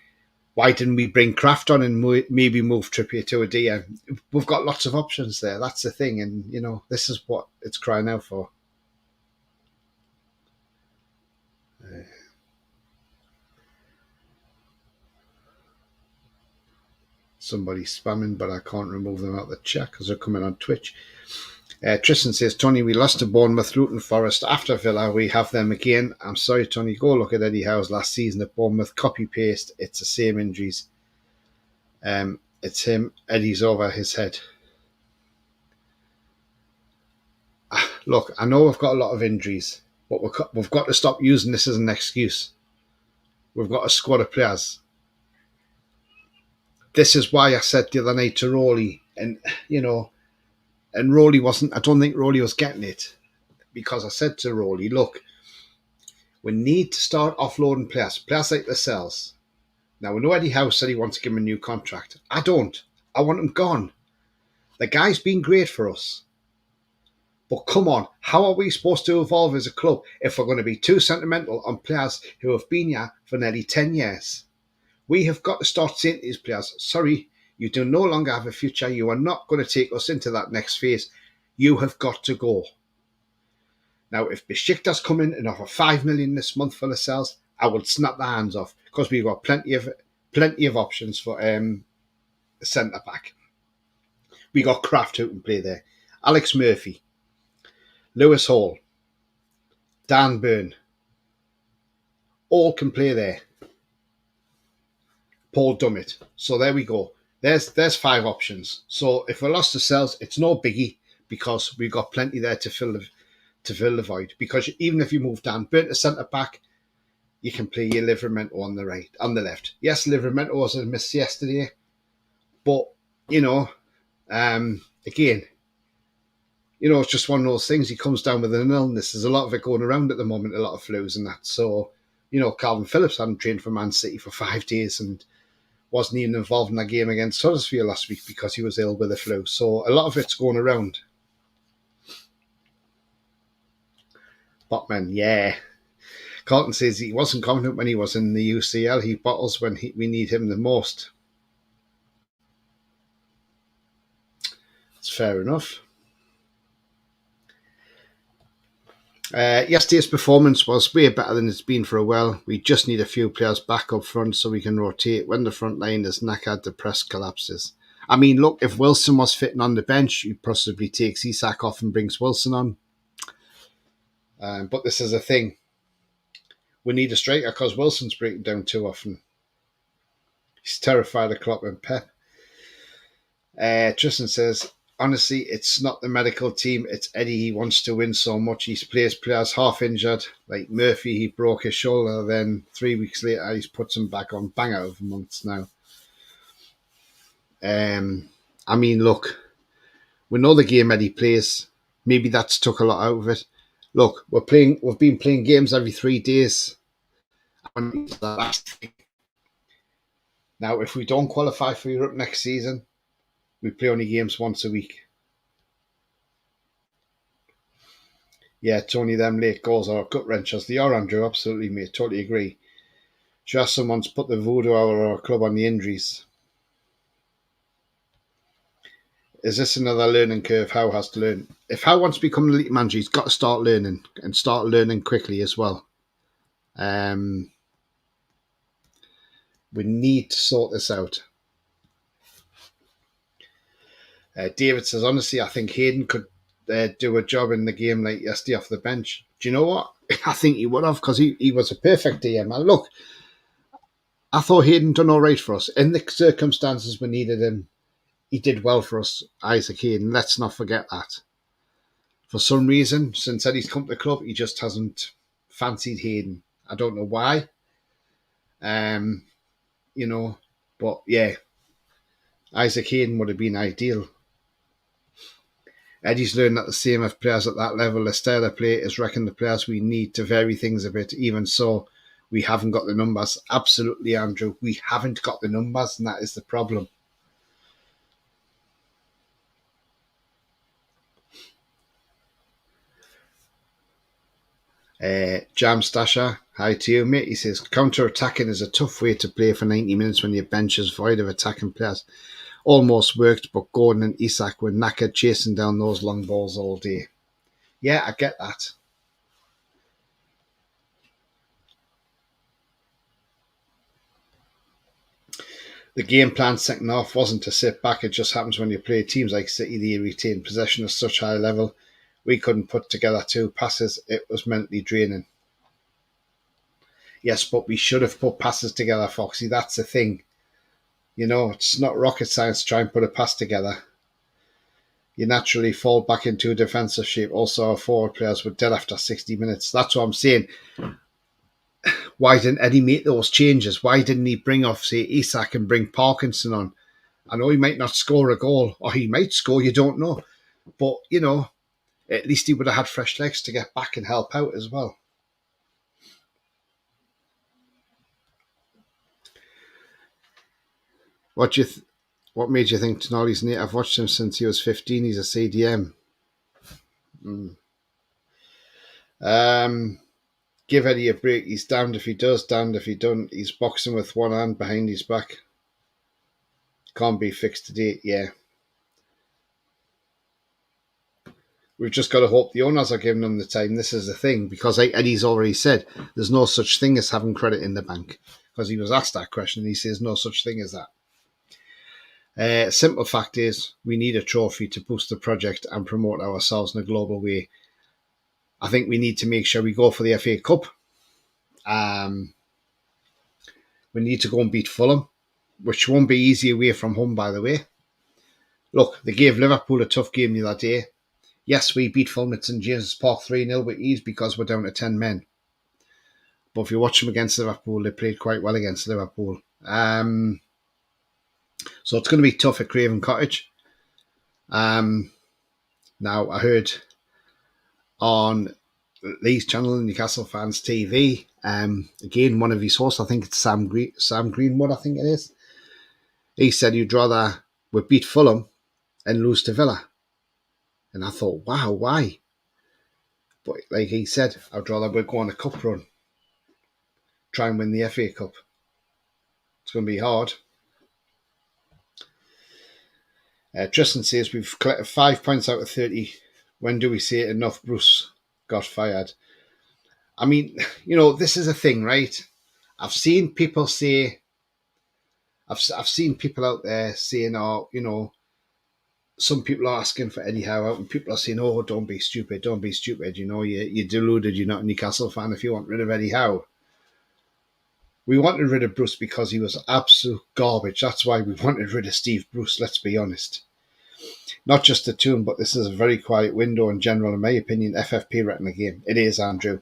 Why didn't we bring Kraft on and maybe move Trippier to a DM? We've got lots of options there. That's the thing. And, this is what it's crying out for. Somebody's spamming, but I can't remove them out of the chat because they're coming on Twitch. Tristan says, Tony, we lost to Bournemouth, Luton Forest. After Villa, we have them again. I'm sorry, Tony. Go look at Eddie Howe's last season at Bournemouth. Copy-paste. It's the same injuries. It's him. Eddie's over his head. Look, I know we've got a lot of injuries, but we've got to stop using this as an excuse. We've got a squad of players. This is why I said the other night to Rowley, and Rowley wasn't, I don't think Rowley was getting it, because I said to Rowley, look, we need to start offloading players like Lascelles. Now, we know Eddie Howe said he wants to give him a new contract. I don't. I want him gone. The guy's been great for us. But come on, how are we supposed to evolve as a club if we're going to be too sentimental on players who have been here for nearly 10 years? We have got to start saying to these players, sorry, you do no longer have a future. You are not going to take us into that next phase. You have got to go. Now, if Besiktas come in and offer 5 million this month for Lascelles, I will snap their hands off because we've got plenty of options for centre back. We got Kraft who can play there, Alex Murphy, Lewis Hall, Dan Burn, all can play there. Paul Dummett. So there we go. There's 5 options. So if we lost Lascelles, it's no biggie because we've got plenty there to fill the void. Because even if you move Dan Burn to centre back, you can play your Livramento on the left. Yes, Livramento was a miss yesterday, but again, it's just one of those things. He comes down with an illness. There's a lot of it going around at the moment, a lot of flus and that. So, Calvin Phillips hadn't trained for Man City for 5 days and wasn't even involved in that game against Huddersfield last week because he was ill with the flu. So a lot of it's going around. Botman, yeah. Carlton says he wasn't confident when he was in the UCL. He bottles when we need him the most. That's fair enough. Yesterday's performance was way better than it's been for a while. We just need a few players back up front so we can rotate. When the front line is knackered, the press collapses. I mean, look, if Wilson was fitting on the bench, he possibly takes Isak off and brings Wilson on. But this is a thing. We need a striker because Wilson's breaking down too often. He's terrified of Klopp and Pep. Tristan says, honestly, it's not the medical team. It's Eddie. He wants to win so much. He plays players half injured. Like Murphy, he broke his shoulder. Then 3 weeks later, he's put him back on. Bang out of months now. I mean, look, we know the game Eddie plays. Maybe that's took a lot out of it. Look, we've been playing games every 3 days. Now, if we don't qualify for Europe next season, we play only games once a week. Yeah, Tony, them late goals are gut wrenchers. They are, Andrew, absolutely, mate. Totally agree. Just someone's put the voodoo hour of our club on the injuries. Is this another learning curve Howe has to learn? If Howe wants to become the elite manager, he's got to start learning and start learning quickly as well. We need to sort this out. David says, honestly, I think Hayden could do a job in the game like yesterday off the bench. Do you know what? I think he would have because he was a perfect DM. And look, I thought Hayden done all right for us. In the circumstances we needed him, he did well for us, Isaac Hayden. Let's not forget that. For some reason, since Eddie's come to the club, he just hasn't fancied Hayden. I don't know why. But yeah, Isaac Hayden would have been ideal. Eddie's learned that the same of players at that level. The style of play is reckon the players we need to vary things a bit. Even so, we haven't got the numbers. Absolutely, Andrew. We haven't got the numbers, and that is the problem. Jam Stasher, Hi to you, mate. He says, counter-attacking is a tough way to play for 90 minutes when your bench is void of attacking players. Almost worked, but Gordon and Isak were knackered chasing down those long balls all day. Yeah, I get that. The game plan second half wasn't to sit back. It just happens when you play teams like City, they retain possession at such high level. We couldn't put together two passes. It was mentally draining. Yes, but we should have put passes together, Foxy. That's the thing. You know, it's not rocket science to try and put a pass together. You naturally fall back into a defensive shape. Also, our forward players were dead after 60 minutes. That's what I'm saying. Why didn't Eddie make those changes? Why didn't he bring off, say, Isak and bring Parkinson on? I know he might not score a goal, or he might score, you don't know. But, you know, at least he would have had fresh legs to get back and help out as well. What made you think Tonali's neat? I've watched him since he was 15. He's a CDM. Give Eddie a break. He's damned if he does, damned if he don't. He's boxing with one hand behind his back. Can't be fixed today, yeah. We've just got to hope the owners are giving him the time. This is the thing, because like Eddie's already said, there's no such thing as having credit in the bank. Because he was asked that question, and he says no such thing as that. Simple fact is, we need a trophy to boost the project and promote ourselves in a global way. I think we need to make sure we go for the FA Cup. We need to go and beat Fulham, which won't be easy away from home, by the way. Look, they gave Liverpool a tough game the other day. Yes, we beat Fulham at St James's Park 3-0 with ease because we're down to 10 men. But if you watch them against Liverpool, they played quite well against Liverpool. So it's going to be tough at Craven Cottage. Now, I heard on Lee's channel, Newcastle Fans TV, again, one of his hosts, I think it's Sam Greenwood, I think it is. He said he'd rather we beat Fulham and lose to Villa. And I thought, wow, why? But like he said, I'd rather we go on a cup run, try and win the FA Cup. It's going to be hard. Tristan says we've collected 5 points out of 30. When do we say enough? Bruce got fired. I mean, you know, this is a thing, right? I've seen people say, I've seen people out there saying, oh, you know, some people are asking for Eddie Howe out, and people are saying, oh, don't be stupid, don't be stupid. You know, you're deluded, you're not a Newcastle fan if you want rid of Eddie Howe. We wanted rid of Bruce because he was absolute garbage. That's why we wanted rid of Steve Bruce, let's be honest. Not just the two, but this is a very quiet window in general, in my opinion. FFP written the game. It is, Andrew.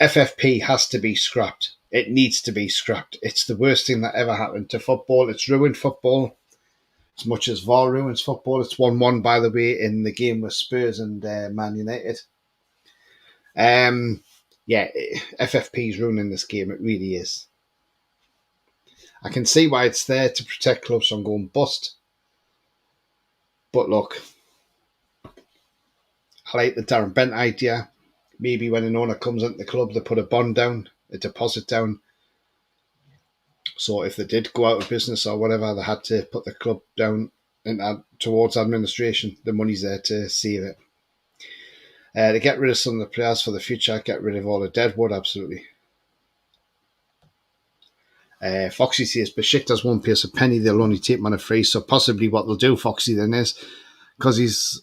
FFP has to be scrapped. It needs to be scrapped. It's the worst thing that ever happened to football. It's ruined football. As much as VAR ruins football. It's 1-1, by the way, in the game with Spurs and Man United. Yeah, FFP is ruining this game. It really is. I can see why it's there to protect clubs from going bust. But look, I like the Darren Bent idea. Maybe when an owner comes into the club, they put a bond down, a deposit down. So if they did go out of business or whatever, they had to put the club down and add towards administration. The money's there to save it. To get rid of some of the players for the future, get rid of all the deadwood, absolutely. Foxy says, Besiktas won't pay us a penny, they'll only take him on a free. So possibly what they'll do, Foxy, then is, because he's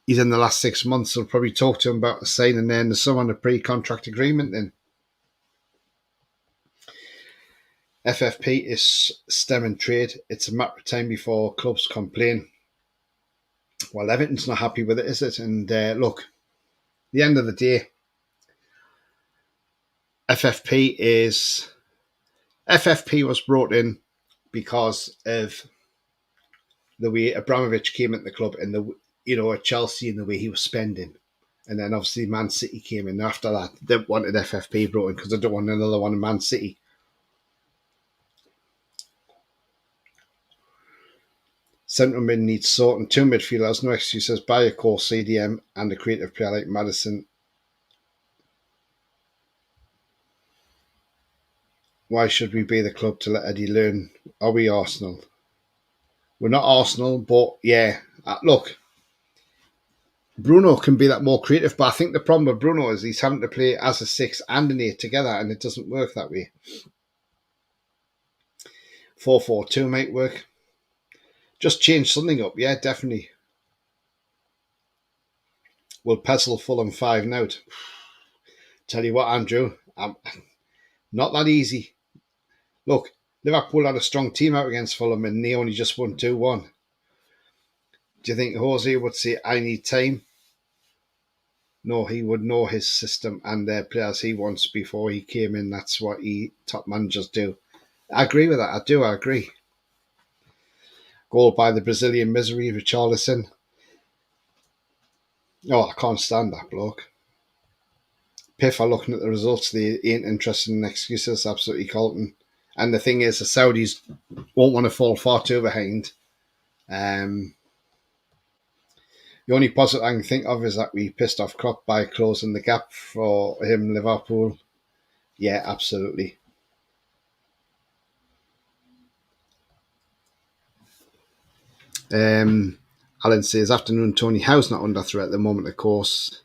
in the last 6 months, they'll probably talk to him about signing there in the summer on a pre-contract agreement then. FFP is stemming trade. It's a matter of time before clubs complain. Well, Everton's not happy with it, is it? And look, the end of the day, FFP was brought in because of the way Abramovich came into the club and at Chelsea and the way he was spending. And then obviously Man City came in after that. They wanted FFP brought in because they don't want another one in Man City. Central mid needs sorting. 2 midfielders, no excuses. Buy a core CDM and a creative player like Madison. Why should we be the club to let Eddie learn? Are we Arsenal? We're not Arsenal, but yeah. Look, Bruno can be that more creative, but I think the problem with Bruno is he's having to play as a 6 and an 8 together, and it doesn't work that way. 4-4-2 might work. Just change something up, yeah, definitely. Will Petzl Fulham 5 now? Tell you what, Andrew, not that easy. Look, Liverpool had a strong team out against Fulham and they only just won 2-1. Do you think Jose would say, I need time? No, he would know his system and the players he wants before he came in. That's what top managers do. I agree with that. I agree. Goal by the Brazilian misery, Richarlison. Oh, I can't stand that bloke. Piff are looking at the results. They ain't interested in excuses. Absolutely, Colton. And the thing is, the Saudis won't want to fall far too behind. The only positive I can think of is that we pissed off Klopp by closing the gap for him, Liverpool. Yeah, absolutely. Alan says, afternoon, Tony. Howe's not under threat at the moment, of course.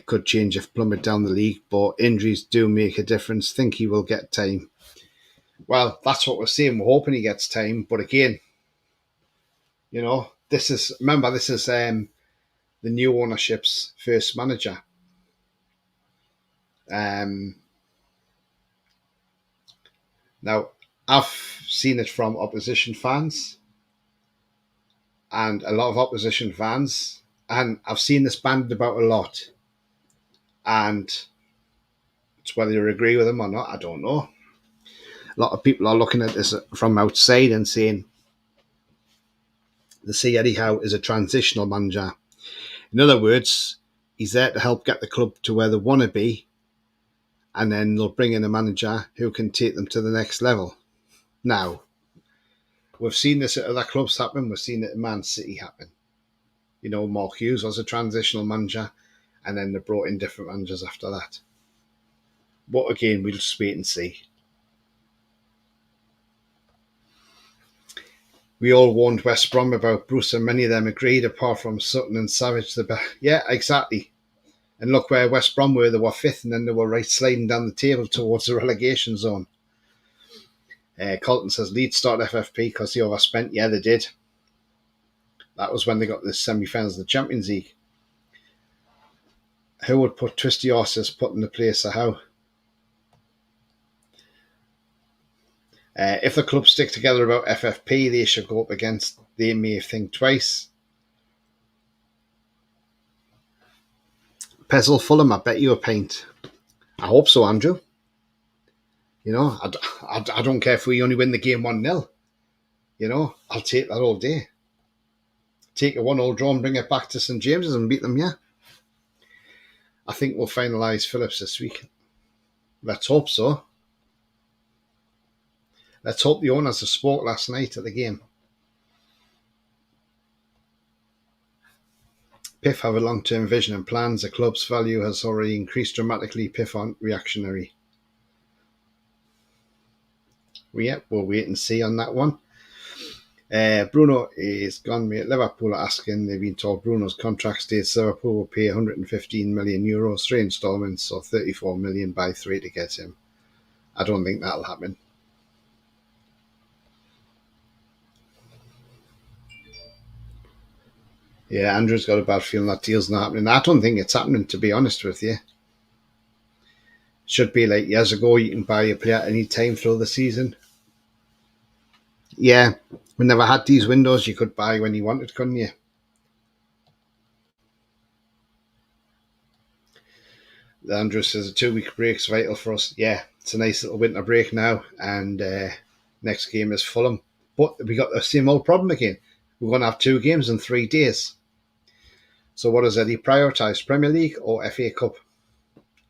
Could change if plummet down the league, but injuries do make a difference. Think he will get time. Well, that's what we're saying. We're hoping he gets time, but again, you know, this is the new ownership's first manager. Now, I've seen it from opposition fans and a lot of opposition fans, and I've seen this bandied about a lot. And it's whether you agree with them or not, I don't know. A lot of people are looking at this from outside and saying they see Eddie Howe as a transitional manager. In other words, he's there to help get the club to where they want to be, and then they'll bring in a manager who can take them to the next level. Now, we've seen this at other clubs happen. We've seen it at Man City happen. You know, Mark Hughes was a transitional manager, and then they brought in different managers after that. But again, we'll just wait and see. We all warned West Brom about Bruce, and many of them agreed, apart from Sutton and Savage. Yeah, exactly. And look where West Brom were. They were fifth, and then they were right sliding down the table towards the relegation zone. Colton says Leeds start FFP because they overspent. Yeah, they did. That was when they got the semi-finals of the Champions League. Who would put Twisty Horses put in the place of Howe? If the clubs stick together about FFP, they should go up against. They may think twice. Pezzle Fulham, I bet you a pint. I hope so, Andrew. You know, I don't care if we only win the game 1-0. You know, I'll take that all day. Take a 1-1 draw and bring it back to St James's and beat them, yeah. I think we'll finalise Phillips this week. Let's hope so. Let's hope the owners have spoke last night at the game. Piff have a long-term vision and plans. The club's value has already increased dramatically. Piff aren't reactionary. Yeah, we'll wait and see on that one. Bruno is gone, mate. Liverpool are asking, they've been told Bruno's contract states Liverpool will pay €115 million, 3 instalments, or 34 million by 3 to get him. I don't think that'll happen. Yeah, Andrew's got a bad feeling that deal's not happening. I don't think it's happening, to be honest with you. Should be like years ago, you can buy a player any time through the season. Yeah, we never had these windows you could buy when you wanted, couldn't you? Andrew says a 2-week break's vital for us. Yeah, it's a nice little winter break now, and next game is Fulham. But we got the same old problem again. We're going to have 2 games in 3 days. So what does Eddie prioritise, Premier League or FA Cup?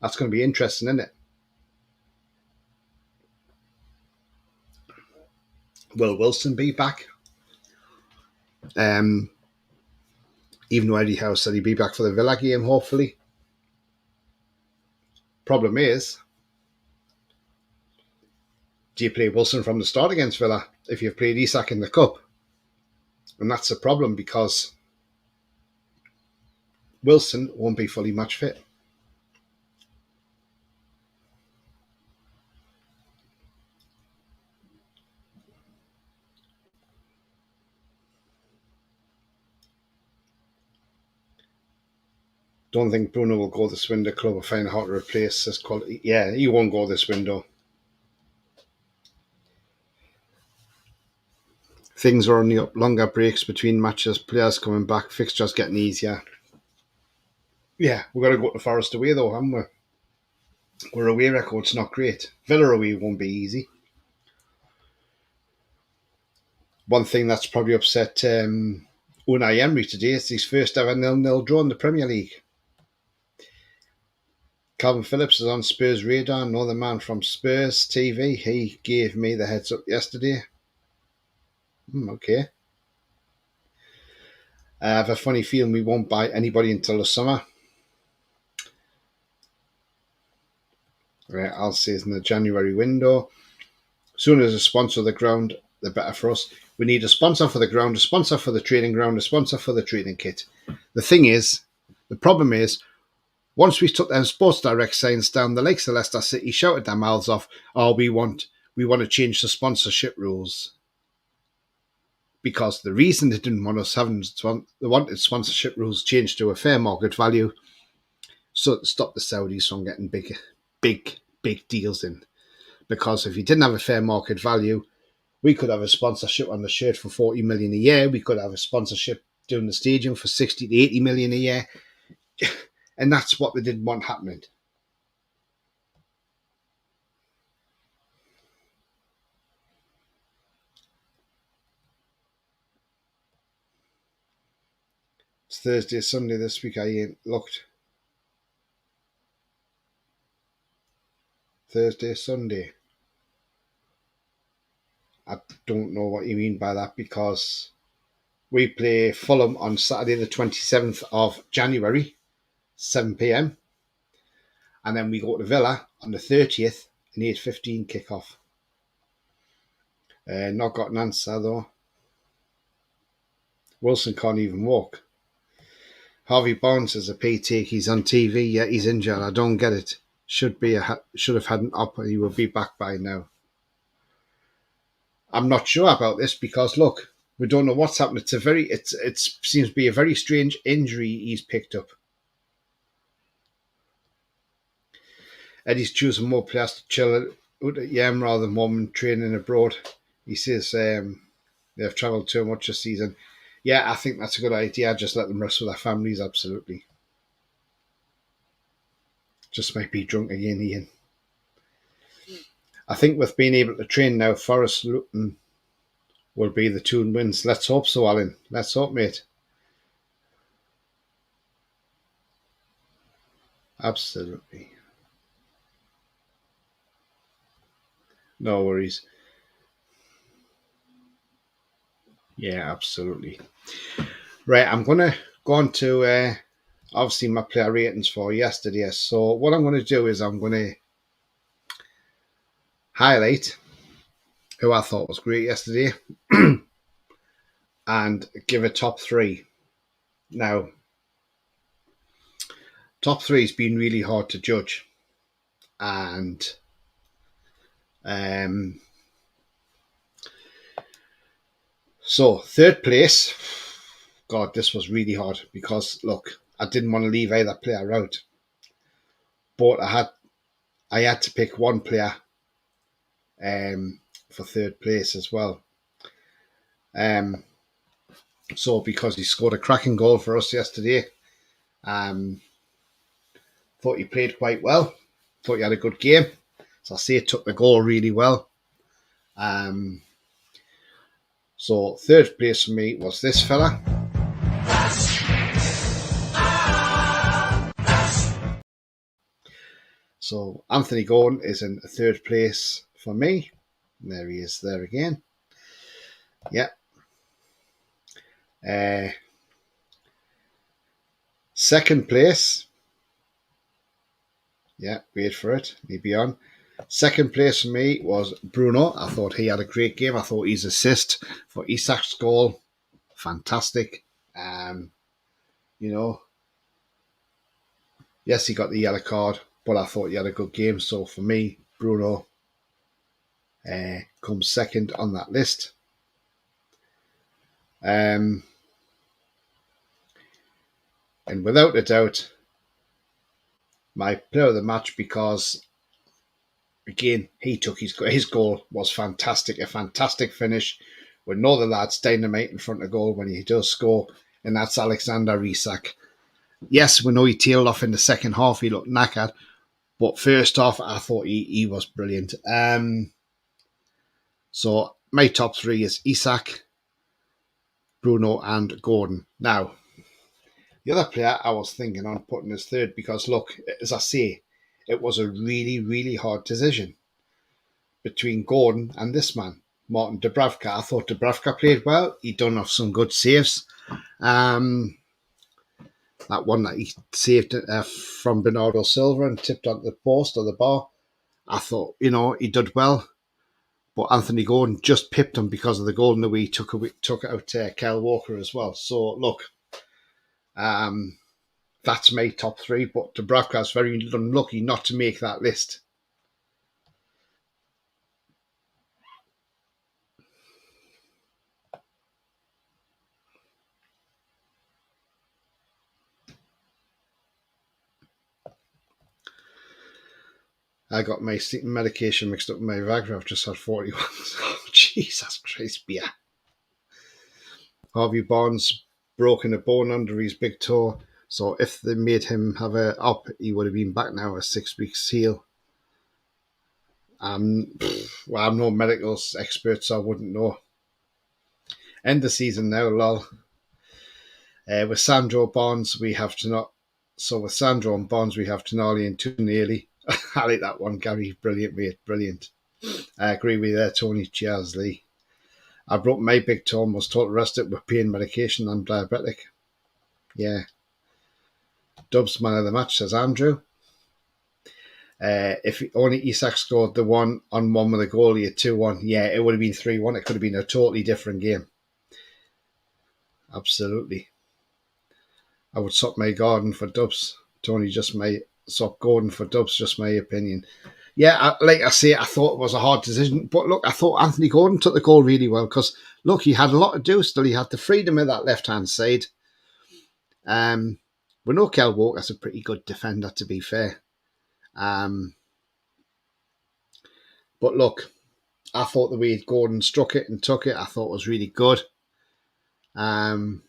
That's going to be interesting, isn't it? Will Wilson be back? Even though Eddie Howe said he'd be back for the Villa game, hopefully. Problem is, Do you play Wilson from the start against Villa if you've played Isak in the Cup? And that's a problem because Wilson won't be fully match fit. Don't think Bruno will go this window. Club will find how to replace this quality. Yeah, he won't go this window. Things are only up. Longer breaks between matches. Players coming back. Fixtures getting easier. Yeah, we've got to go to Forest away though, haven't we? Our away record's not great. Villa away won't be easy. One thing that's probably upset Unai Emery today is his first ever 0-0 draw in the Premier League. Calvin Phillips is on Spurs radar. Another man from Spurs TV. He gave me the heads up yesterday. Okay. I have a funny feeling we won't buy anybody until the summer. Right, I'll say it's in the January window. Soon as a sponsor of the ground, the better for us. We need a sponsor for the ground, a sponsor for the training ground, a sponsor for the training kit. The problem is, once we took them Sports Direct signs down, the likes of Leicester City shouted their mouths off, "Oh, we want to change the sponsorship rules." Because the reason they didn't want us having, they wanted sponsorship rules changed to a fair market value, so to stop the Saudis from getting big deals in. Because if you didn't have a fair market value, we could have a sponsorship on the shirt for 40 million a year. We could have a sponsorship doing the stadium for 60 to 80 million a year. And that's what they didn't want happening. It's Thursday, Sunday this week. I ain't looked. Thursday, Sunday. I don't know what you mean by that because we play Fulham on Saturday the 27th of January, 7 p.m. And then we go to Villa on the 30th, an 8:15 kickoff. Not got an answer though. Wilson can't even walk. Harvey Barnes is a PT. He's on TV. Yeah, he's injured. I don't get it. Should have had an op. He will be back by now. I'm not sure about this because look, we don't know what's happened. It seems to be a very strange injury he's picked up. Eddie's choosing more players to chill out at Yam rather than women training abroad. He says they've travelled too much this season. Yeah, I think that's a good idea. Just let them rest with their families, absolutely. Just might be drunk again, Ian. I think with being able to train now, Forest Luton will be the 2 wins. Let's hope so, Alan. Let's hope, mate. Absolutely. No worries. Yeah, absolutely. Right, I'm going to go on to obviously my player ratings for yesterday. So what I'm going to do is I'm going to highlight who I thought was great yesterday and give a top 3. Now, top 3 has been really hard to judge. And so third place, God, this was really hard because look, I didn't want to leave either player out, but I had to pick one player for third place as well. So because he scored a cracking goal for us yesterday, thought he played quite well. Thought he had a good game. So I say it took the goal really well. So third place for me was this fella. So Anthony Gordon is in third place for me. There he is there again. Yeah. Second place. Yeah, wait for it. Maybe on. Second place for me was Bruno. I thought he had a great game. I thought his assist for Isak's goal, fantastic. Um, you know, yes, he got the yellow card, but I thought he had a good game. So for me, Bruno comes second on that list. And without a doubt, my player of the match, because again, he took his goal was fantastic, a fantastic finish with no other lads dynamite in front of goal when he does score, and that's Alexander Isak. Yes, we know he tailed off in the second half, he looked knackered, but first off, I thought he was brilliant. So my top three is Isak, Bruno, and Gordon. Now, the other player I was thinking on putting as third because, look, as I say, it was a really, really hard decision between Gordon and this man, Martin Dubravka. I thought Dubravka played well. He done off some good saves. That one that he saved from Bernardo Silva and tipped onto the post or the bar, I thought, he did well. But Anthony Gordon just pipped him because of the goal and the way he took out Kyle Walker as well. So, look, that's my top three, but Dubravka's very unlucky not to make that list. I got my sleeping medication mixed up with my Viagra. I've just had 41. Oh, Jesus Christ, beer. Harvey Barnes broken a bone under his big toe. So if they made him have a op, he would have been back now a 6 weeks heal. I'm no medical expert, so I wouldn't know. End the season now, lol. With Sandro Barnes, we have to not. So with Sandro and Barnes, we have Tonali and Tunali. I like that one, Gary. Brilliant, mate. Brilliant. I agree with you there, Tony. Cheers, Lee. I broke my big toe and was told to rest it with pain medication. I'm diabetic. Yeah. Dubs man of the match, says Andrew. If only Isak scored the 1-on-1 with a goalie at 2-1, yeah, it would have been 3-1. It could have been a totally different game. Absolutely. I would swap my Gordon for Dubs. Tony just may swap Gordon for Dubs, just my opinion. Yeah, like I say, I thought it was a hard decision. But look, I thought Anthony Gordon took the goal really well because, look, he had a lot to do still. He had the freedom of that left-hand side. We know Kyle Walker's a pretty good defender, to be fair. But look, I thought the way Gordon struck it and took it, I thought was really good. And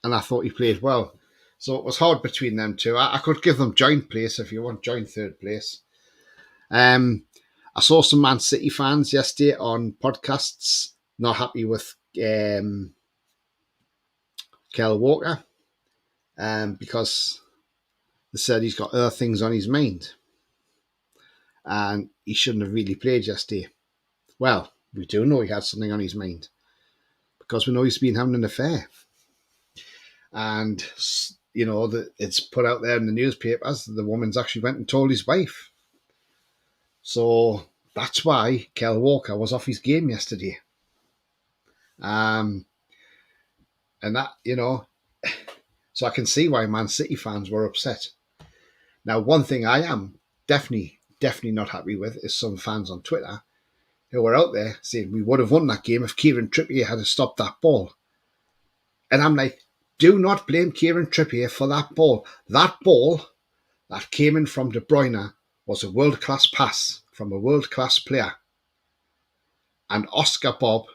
I thought he played well. So it was hard between them two. I could give them joint place if you want joint third place. I saw some Man City fans yesterday on podcasts not happy with Kyle Walker because they said he's got other things on his mind and he shouldn't have really played yesterday. Well, we do know he had something on his mind because we know he's been having an affair. And, it's put out there in the newspapers the woman's actually went and told his wife. So that's why Kyle Walker was off his game yesterday. And that, so I can see why Man City fans were upset. Now, one thing I am definitely not happy with is some fans on Twitter who were out there saying we would have won that game if Kieran Trippier had stopped that ball. And I'm like, do not blame Kieran Trippier for that ball. That ball that came in from De Bruyne was a world-class pass from a world-class player. And Oscar Bob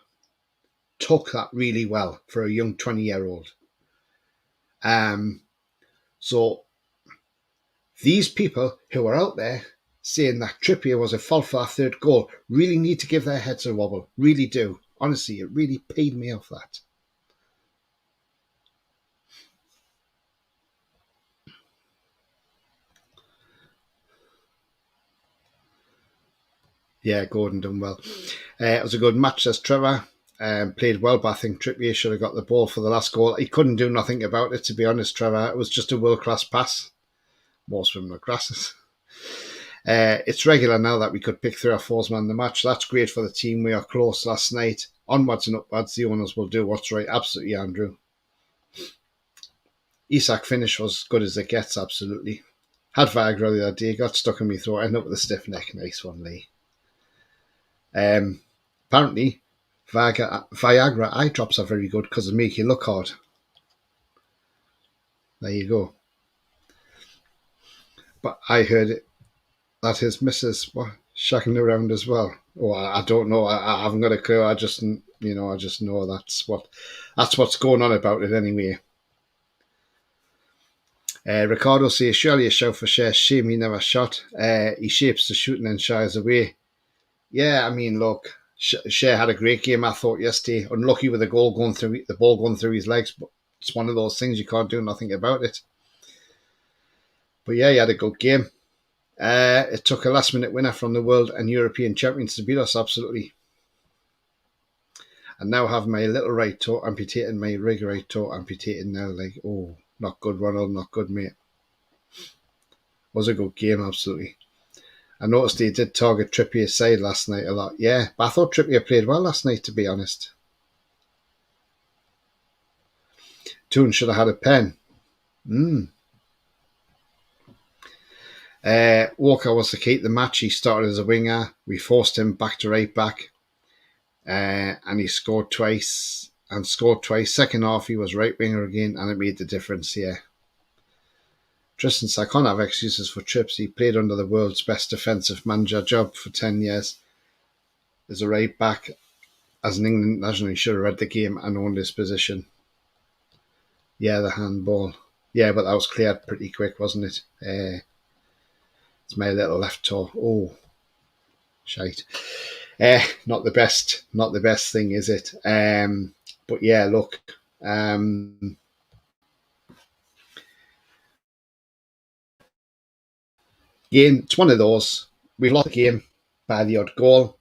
took that really well for a young 20-year-old. So these people who are out there saying that Trippier was at fault for that third goal really need to give their heads a wobble. Really do. Honestly, it really paid me off that. Yeah, Gordon done well. It was a good match, says Trevor. Played well, but I think Trippier should have got the ball for the last goal. He couldn't do nothing about it, to be honest, Trevor. It was just a world-class pass. Most of them are grasses. It's regular now that we could pick 3 or 4 man the match. That's great for the team. We are close last night. Onwards and upwards, the owners will do what's right. Absolutely, Andrew. Isak finish was good as it gets, absolutely. Had Viagra the other day, got stuck in my throat, ended up with a stiff neck. Nice one, Lee. Apparently, Viagra eye drops are very good because they make you look hard. There you go. But I heard it, that his missus was shagging around as well. Oh, I don't know. I haven't got a clue. I just know that's what's going on about it anyway. Ricardo says, surely a shout for Shea. Shame he never shot. He shapes the shooting and shies away. Yeah, I mean, look, Shea had a great game, I thought, yesterday. Unlucky with the ball going through his legs, but it's one of those things you can't do nothing about it. But yeah, he had a good game. It took a last-minute winner from the world and European champions to beat us, absolutely. And now have my little right toe amputated, my rig right toe amputated now. Like, oh, not good, Ronald, not good, mate. Was a good game, absolutely. I noticed he did target Trippier's side last night a lot. Yeah, but I thought Trippier played well last night, to be honest. Toon should have had a pen. Walker was the key to the match. He started as a winger. We forced him back to right back. And he scored twice. Second half, he was right winger again, and it made the difference, yeah. Tristan said, I can't have excuses for Trips. He played under the world's best defensive manager job for 10 years. As a right back, as an England national, he should have read the game and owned his position. Yeah, the handball. Yeah, but that was cleared pretty quick, wasn't it? It's my little left toe. Oh, shite. Not the best thing, is it? But yeah, look. Again, it's one of those. We lost the game by the odd goal.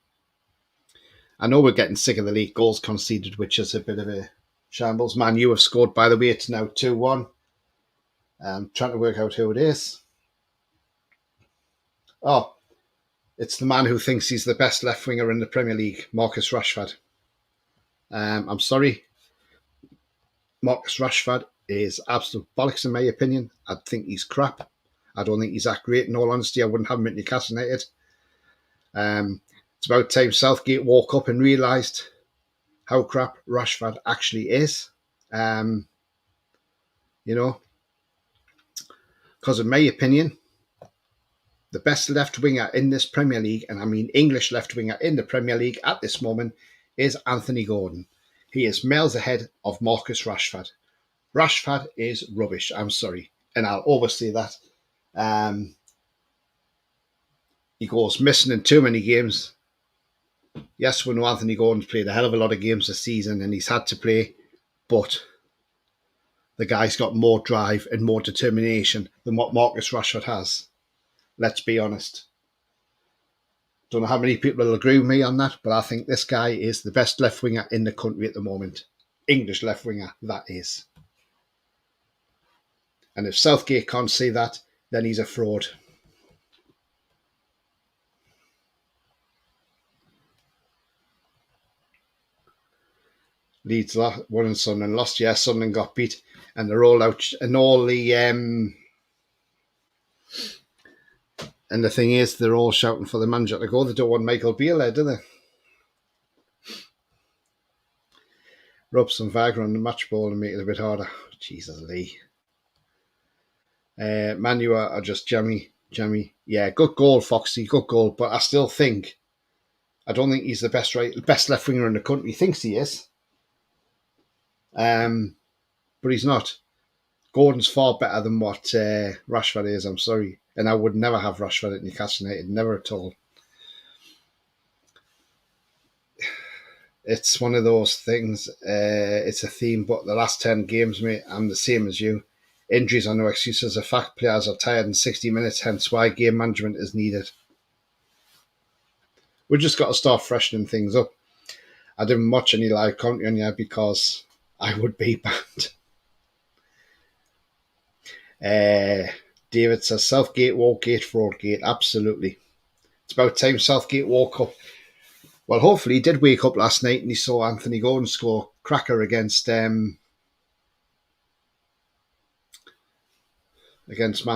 I know we're getting sick of the late goals conceded, which is a bit of a shambles. Man, you have scored, by the way. It's now 2-1. I'm trying to work out who it is. Oh, it's the man who thinks he's the best left winger in the Premier League, Marcus Rashford. I'm sorry. Marcus Rashford is absolute bollocks in my opinion. I think he's crap. I don't think he's that great. In all honesty, I wouldn't have him at Newcastle United. It's about time Southgate woke up and realised how crap Rashford actually is. You know, because in my opinion, the best left winger in this Premier League, and I mean English left winger in the Premier League at this moment, is Anthony Gordon. He is miles ahead of Marcus Rashford. Rashford is rubbish. I'm sorry. And I'll always say that. He goes missing in too many games. Yes, we know Anthony Gordon's played a hell of a lot of games this season and he's had to play, but the guy's got more drive and more determination than what Marcus Rashford has. Let's be honest. Don't know how many people will agree with me on that, but I think this guy is the best left winger in the country at the moment. English left winger, that is. And if Southgate can't see that, then he's a fraud. Leeds won and Sunderland lost. Yeah, Sunderland got beat, and they're all out. And all the and the thing is, they're all shouting for the manager to go. They don't want Michael Beale there, do they? Rub some Viagra on the match ball and make it a bit harder. Jesus, Lee. Manu are just jammy. Yeah, good goal, Foxy. Good goal, but I still think I don't think he's the best left winger in the country. He thinks he is. But he's not. Gordon's far better than what Rashford is, I'm sorry. And I would never have Rashford at Newcastle United, never at all. It's one of those things, it's a theme, but the last 10 games, mate, I'm the same as you. Injuries are no excuses. The fact players are tired in 60 minutes, hence why game management is needed. We've just got to start freshening things up. I didn't watch any live commentary on here because I would be banned. David says Southgate, Walgate, Fraudgate. Absolutely. It's about time Southgate woke up. Well, hopefully he did wake up last night and he saw Anthony Gordon score cracker against Man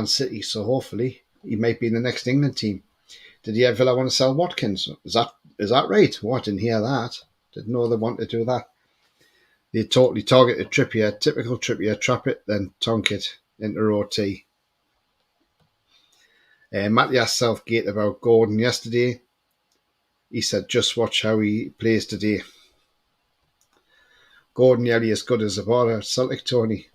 City. So hopefully he might be in the next England team. Did Villa want to sell Watkins? Is that right? Oh, I didn't hear that. Didn't know they wanted to do that. They totally targeted Trippier. Typical Trippier. Trap it, then tonk it into OT. Matty asked Southgate about Gordon yesterday. He said, just watch how he plays today. Gordon nearly as good as a baller. Celtic Tony.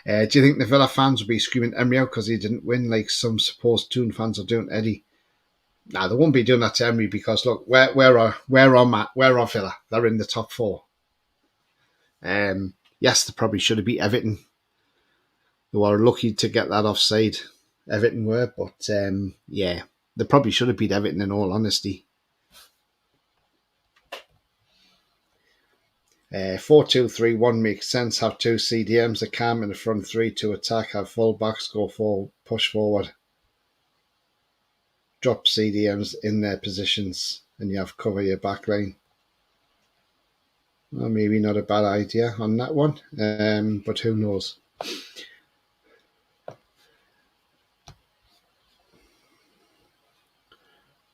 Do you think the Villa fans will be screaming Emery out because he didn't win like some supposed Toon fans are doing Eddie? Nah, they won't be doing that to Emery because look, where are Villa? They're in the top four. Yes, they probably should have beat Everton. They were lucky to get that offside. Everton were, but yeah, they probably should have beat Everton in all honesty. 4-2-3-1 makes sense. Have two CDMs, a cam in the front three to attack. Have full backs go forward, push forward. Drop CDMs in their positions, and you have cover your back line. Well, maybe not a bad idea on that one, but who knows?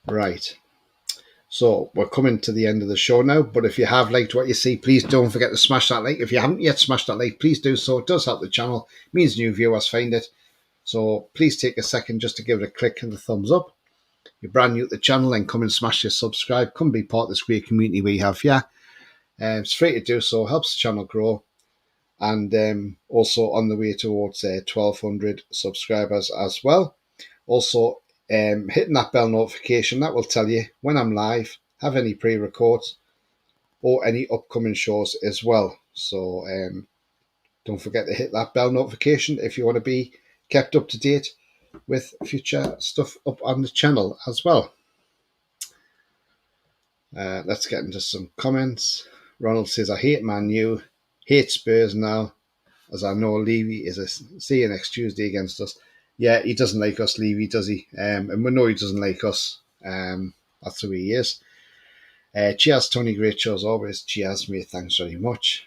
Right. So we're coming to the end of the show now, but if you have liked what you see, please don't forget to smash that like. If you haven't yet smashed that like, please do so. It does help the channel. It means new viewers find it. So please take a second just to give it a click and a thumbs up. If you're brand new to the channel, then come and smash your subscribe. Come be part of this great community we have here. It's free to do so. Helps the channel grow. And also on the way towards 1,200 subscribers as well. Also, hitting that bell notification, that will tell you when I'm live, have any pre-records or any upcoming shows as well. So don't forget to hit that bell notification if you want to be kept up to date with future stuff up on the channel as well. Let's get into some comments. Ronald says, I hate Man U, hate Spurs now, as I know Levy is see you next Tuesday against us. Yeah, he doesn't like us, Levy, does he? And we know he doesn't like us. That's who he is. Cheers, Tony. Great show as always. Cheers, mate. Thanks very much.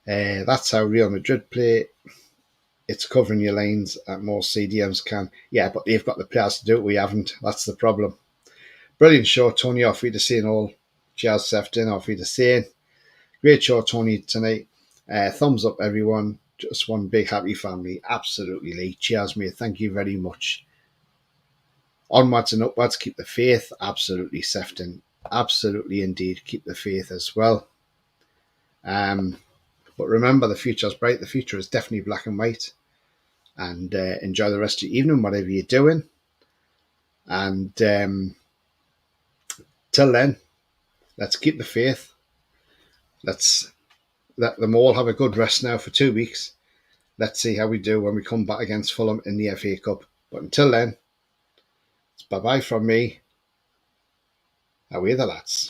That's how Real Madrid play. It's covering your lines at more CDMs can. Yeah, but they've got the players to do it. We haven't. That's the problem. Brilliant show, Tony. Off you to saying all. Cheers, Sefton. Off you to saying. Great show, Tony, tonight. Thumbs up, everyone. Just one big happy family. Absolutely, Lee. Cheers, mate. Thank you very much. Onwards and upwards. Keep the faith. Absolutely, Sefton. Absolutely, indeed. Keep the faith as well. But remember, the future is bright. The future is definitely black and white. And enjoy the rest of your evening, whatever you're doing. And till then, let's keep the faith. Let's let them all have a good rest now for 2 weeks. Let's see how we do when we come back against Fulham in the FA Cup. But until then, it's bye-bye from me. Away the lads.